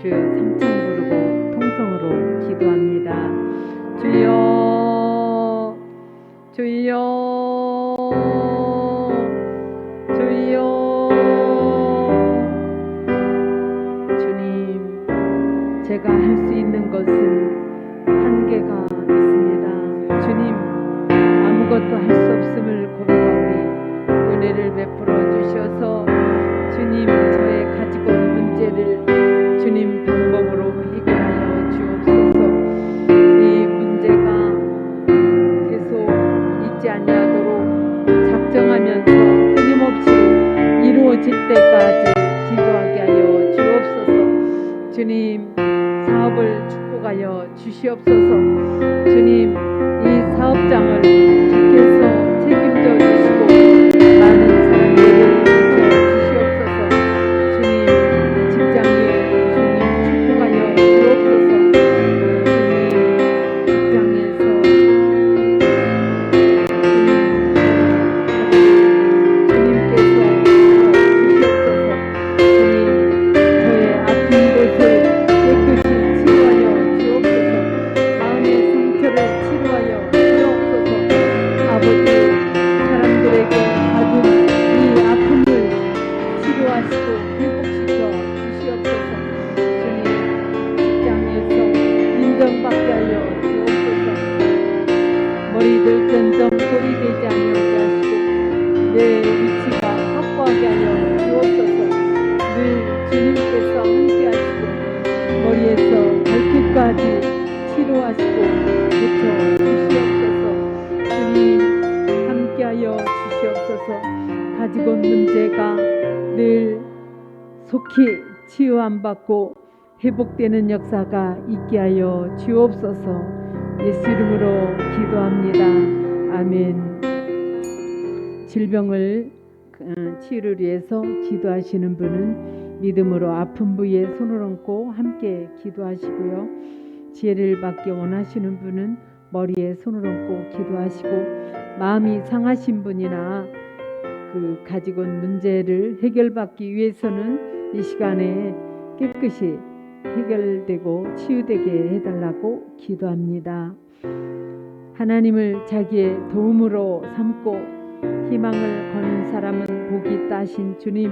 주여 삼창 부르고 통성으로 기도합니다. 주여, 주여, 주여. 주님, 제가 할 수 있는 것은 한계가 있습니다. 주님, 포기되지 아니하도록 작정하면서 끊임없이 이루어질 때까지 기도하게 하여 주옵소서. 주님, 사업을 축복하여 주시옵소서. 주님, 이 사업장을 주께서 책임져 주시고 많은 사람들을 주시옵소서. 주님, 직장에 주님 축복하여 주옵소서. 주님, 직장에서 인정받게 하여 주옵소서. 머리들 전정 소리 되지 아니하게 하시고 내 위치가 확고하게 하여 주옵소서. 늘 주님께서 함께 하시고 머리에서 발끝까지 치료하시고 고쳐 주시옵소서. 주님, 함께 하여 주시옵소서. 가지고 온 문제가 늘 속히 치유 안 받고 회복되는 역사가 있게 하여 주옵소서. 예수 이름으로 기도합니다. 아멘. 질병을 치유를 위해서 기도하시는 분은 믿음으로 아픈 부위에 손을 얹고 함께 기도하시고요. 지혜를 받기 원하시는 분은 머리에 손을 얹고 기도하시고, 마음이 상하신 분이나 가지고 온 문제를 해결받기 위해서는 이 시간에 깨끗이 해결되고 치유되게 해달라고 기도합니다. 하나님을 자기의 도움으로 삼고 희망을 거는 사람은 복이 있다 하신 주님,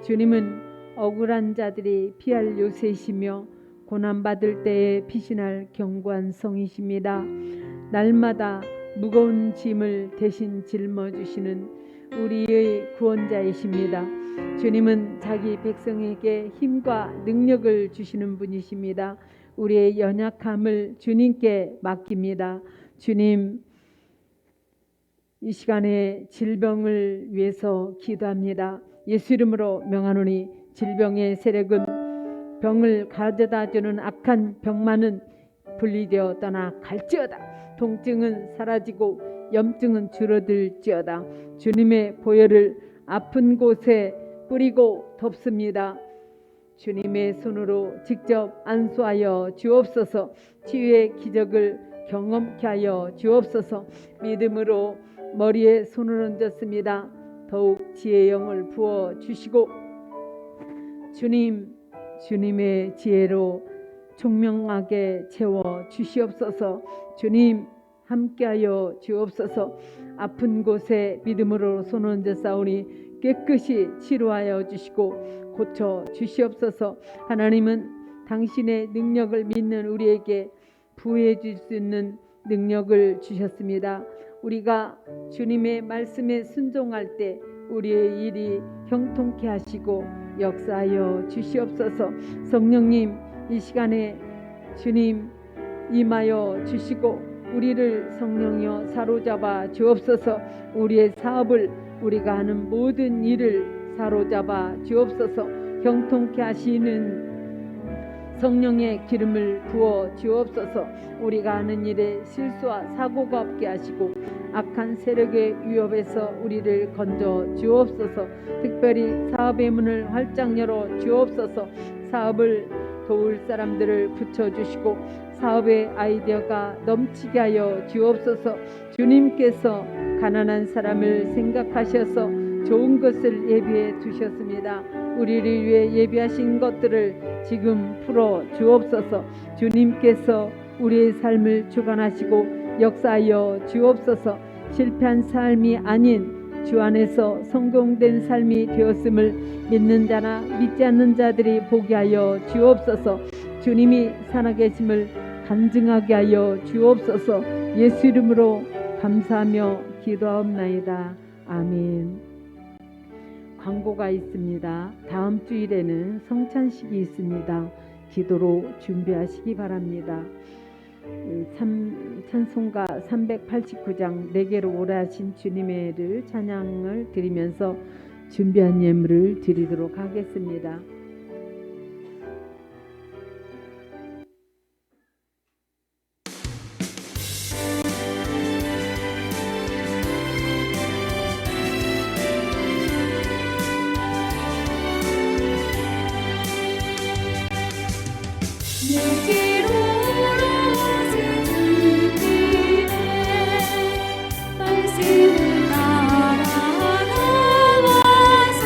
주님은 억울한 자들이 피할 요새이시며 고난받을 때에 피신할 견고한 성이십니다. 날마다 무거운 짐을 대신 짊어주시는 우리의 구원자이십니다. 주님은 자기 백성에게 힘과 능력을 주시는 분이십니다. 우리의 연약함을 주님께 맡깁니다. 주님, 이 시간에 질병을 위해서 기도합니다. 예수 이름으로 명하노니 질병의 세력은 병을 가져다주는 악한 병만은 분리되어 떠나 갈지어다. 통증은 사라지고 염증은 줄어들지어다. 주님의 보혈을 아픈 곳에 뿌리고 덮습니다. 주님의 손으로 직접 안수하여 주옵소서. 치유의 기적을 경험케 하여 주옵소서. 믿음으로 머리에 손을 얹었습니다. 더욱 지혜의 영을 부어 주시고 주님의 지혜로 총명하게 채워 주시옵소서. 주님, 함께하여 주옵소서. 아픈 곳에 믿음으로 손 얹어 싸우니 깨끗이 치료하여 주시고 고쳐 주시옵소서. 하나님은 당신의 능력을 믿는 우리에게 부해 줄 수 있는 능력을 주셨습니다. 우리가 주님의 말씀에 순종할 때 우리의 일이 형통케 하시고 역사하여 주시옵소서. 성령님, 이 시간에 주님 임하여 주시고 우리를 성령이여 사로잡아 주옵소서. 우리의 사업을, 우리가 하는 모든 일을 사로잡아 주옵소서. 형통케 하시는 성령의 기름을 부어 주옵소서. 우리가 하는 일에 실수와 사고가 없게 하시고 악한 세력의 위협에서 우리를 건져 주옵소서. 특별히 사업의 문을 활짝 열어 주옵소서. 사업을 도울 사람들을 붙여주시고 사업의 아이디어가 넘치게 하여 주옵소서. 주님께서 가난한 사람을 생각하셔서 좋은 것을 예비해 두셨습니다. 우리를 위해 예비하신 것들을 지금 풀어 주옵소서. 주님께서 우리의 삶을 주관하시고 역사하여 주옵소서. 실패한 삶이 아닌 주 안에서 성공된 삶이 되었음을 믿는 자나 믿지 않는 자들이 보게 하여 주옵소서. 주님이 살아계심을 간증하게 하여 주옵소서. 예수 이름으로 감사하며 기도하옵나이다. 아멘. 광고가 있습니다. 다음 주일에는 성찬식이 있습니다. 기도로 준비하시기 바랍니다. 찬송가 389장 내게로 오라 하신 주님의를 찬양을 드리면서 준비한 예물을 드리도록 하겠습니다. 내게로 오라신 주님의 말씀을 따라 나와서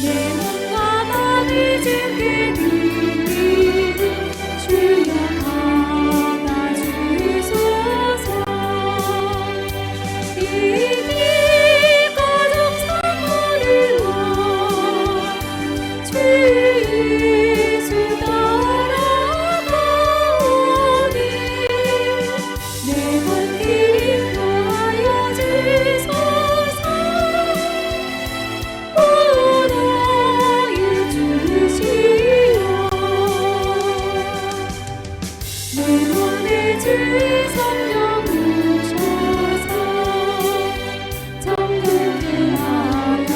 내 몸과 마음이 주께 드리기를 주여 받아주소서. 이길 가족 사모를 주 예수 따라가오니 내 발길 인도하여 주소서. 오너의 주시여 내 맘에 주의 성령 오셔서 정결케 하여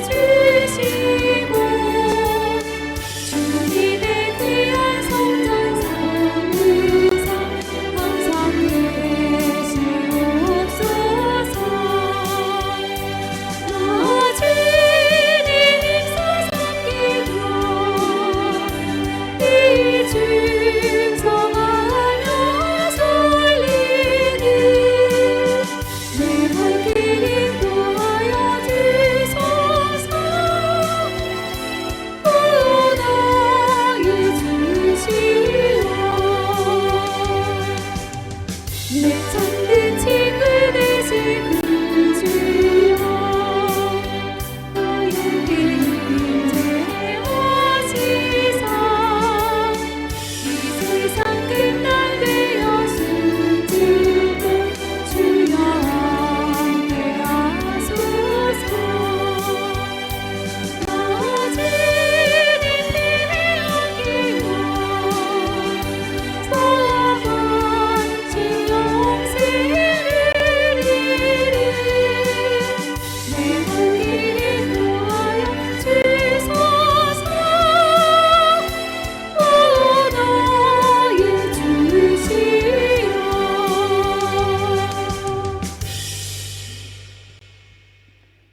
주시고 주님의 귀한 성전 성의상 항상 계시옵소서. 나 주님 입사 삼기도 이 충성하며 설리니 내 발길 인도하여 주소서. 오너의 주시여 내 참된 친구 되신 그 주여 나에게 이제 오시사 이 세상 끝날 되어 숨지고 주여 함께하소서. 나 주님 품에 안기고 사번 주 영생을 이리 내 발길 인도하여 주소서. 오너의 주시여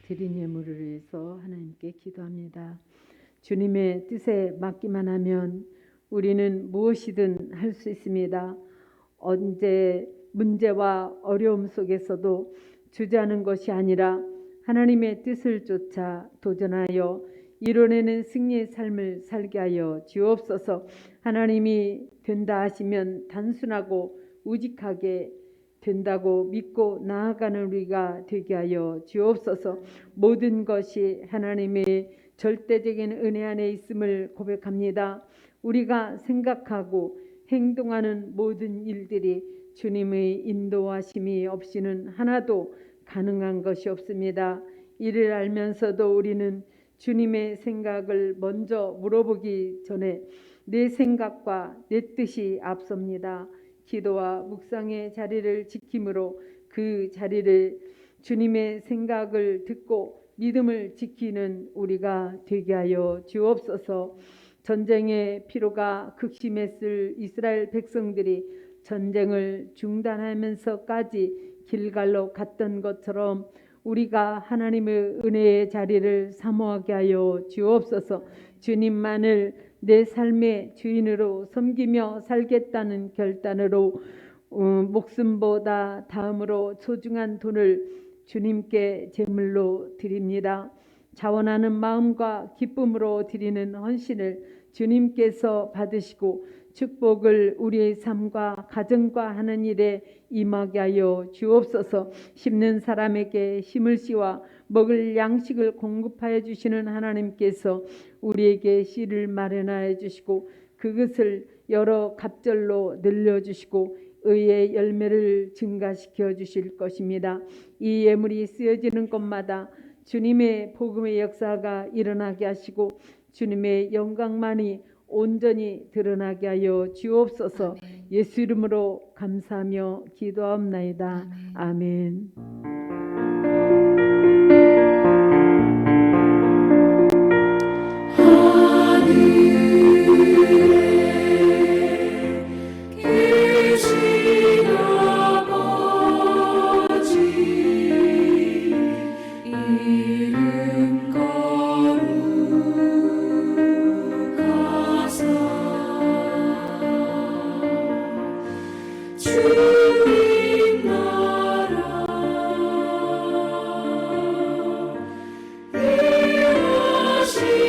드린 예물을 위해서 하나님께 기도합니다. 주님의 뜻에 맡기만 하면 우리는 무엇이든 할 수 있습니다. 언제 문제와 어려움 속에서도 주저하는 것이 아니라 하나님의 뜻을 쫓아 도전하여 이뤄내는 승리의 삶을 살게 하여 주옵소서. 하나님이 된다 하시면 단순하고 우직하게 된다고 믿고 나아가는 우리가 되게 하여 주옵소서. 모든 것이 하나님의 절대적인 은혜 안에 있음을 고백합니다. 우리가 생각하고 행동하는 모든 일들이 주님의 인도하심이 없이는 하나도 가능한 것이 없습니다. 이를 알면서도 우리는 주님의 생각을 먼저 물어보기 전에 내 생각과 내 뜻이 앞섭니다. 기도와 묵상의 자리를 지킴으로 그 자리를 주님의 생각을 듣고 믿음을 지키는 우리가 되게 하여 주옵소서. 전쟁의 피로가 극심했을 이스라엘 백성들이 전쟁을 중단하면서까지 길갈로 갔던 것처럼 우리가 하나님의 은혜의 자리를 사모하게 하여 주옵소서. 주님만을 내 삶의 주인으로 섬기며 살겠다는 결단으로 목숨보다 다음으로 소중한 돈을 주님께 제물로 드립니다. 자원하는 마음과 기쁨으로 드리는 헌신을 주님께서 받으시고 축복을 우리의 삶과 가정과 하는 일에 임하게 하여 주옵소서. 심는 사람에게 힘을 씌워 먹을 양식을 공급하여 주시는 하나님께서 우리에게 씨를 마련하여 주시고 그것을 여러 갑절로 늘려주시고 의의 열매를 증가시켜 주실 것입니다. 이 예물이 쓰여지는 곳마다 주님의 복음의 역사가 일어나게 하시고 주님의 영광만이 온전히 드러나게 하여 주옵소서. 예수 이름으로 감사하며 기도하옵나이다. 아멘. 계신 아버지 이름 거룩하사 주님 나라 임하시고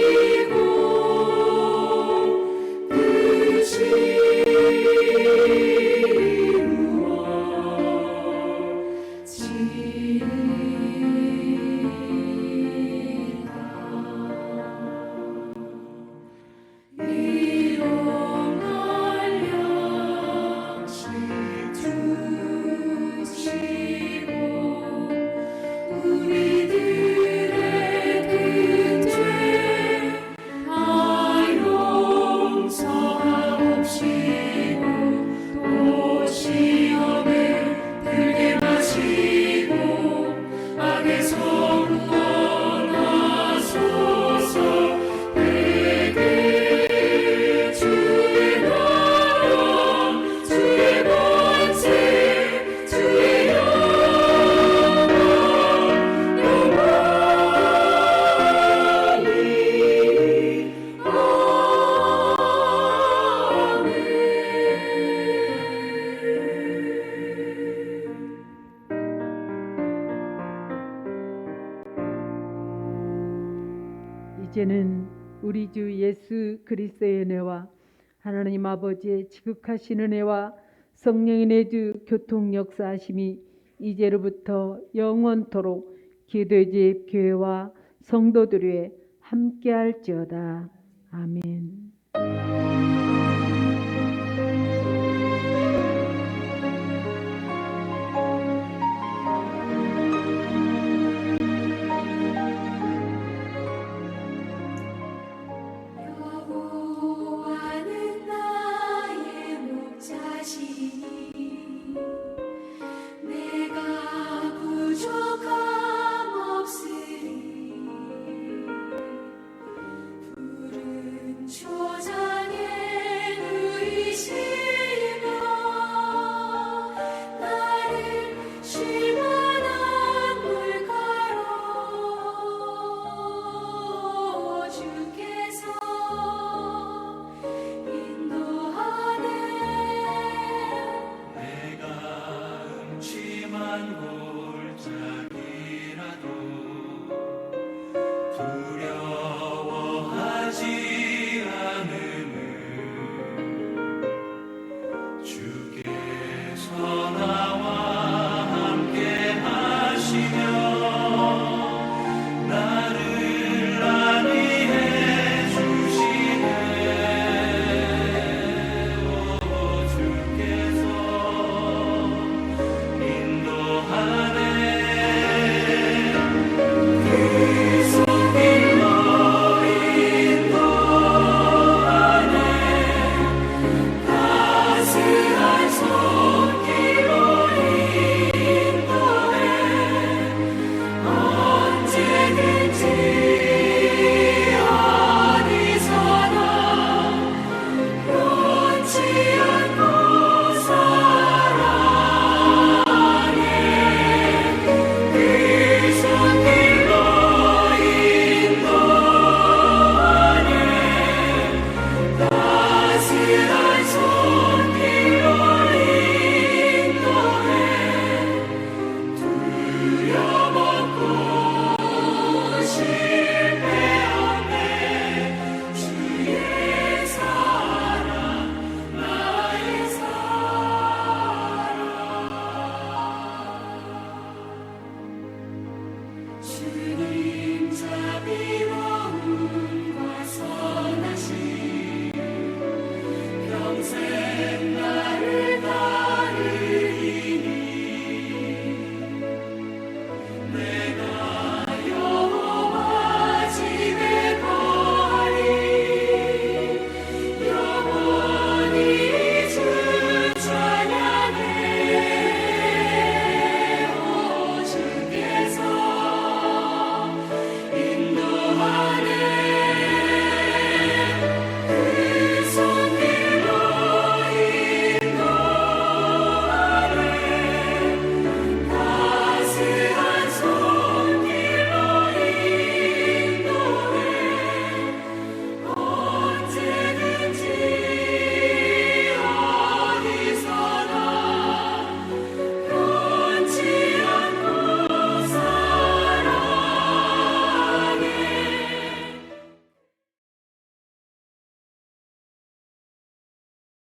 이제는 우리 주 예수 그리스도의 은혜와 하나님 아버지의 지극하신 은혜와 성령의 내주 교통 역사하심이 이제로부터 영원토록 기도의 집 교회와 성도들 위에 함께할지어다. 아멘. 여호와는 나의 목자시니 내가 부족함 없으리 푸른 초장에 누이시며 나를 쉴 만한 물가로 주께서 인도하네 내가 음침한 골짜기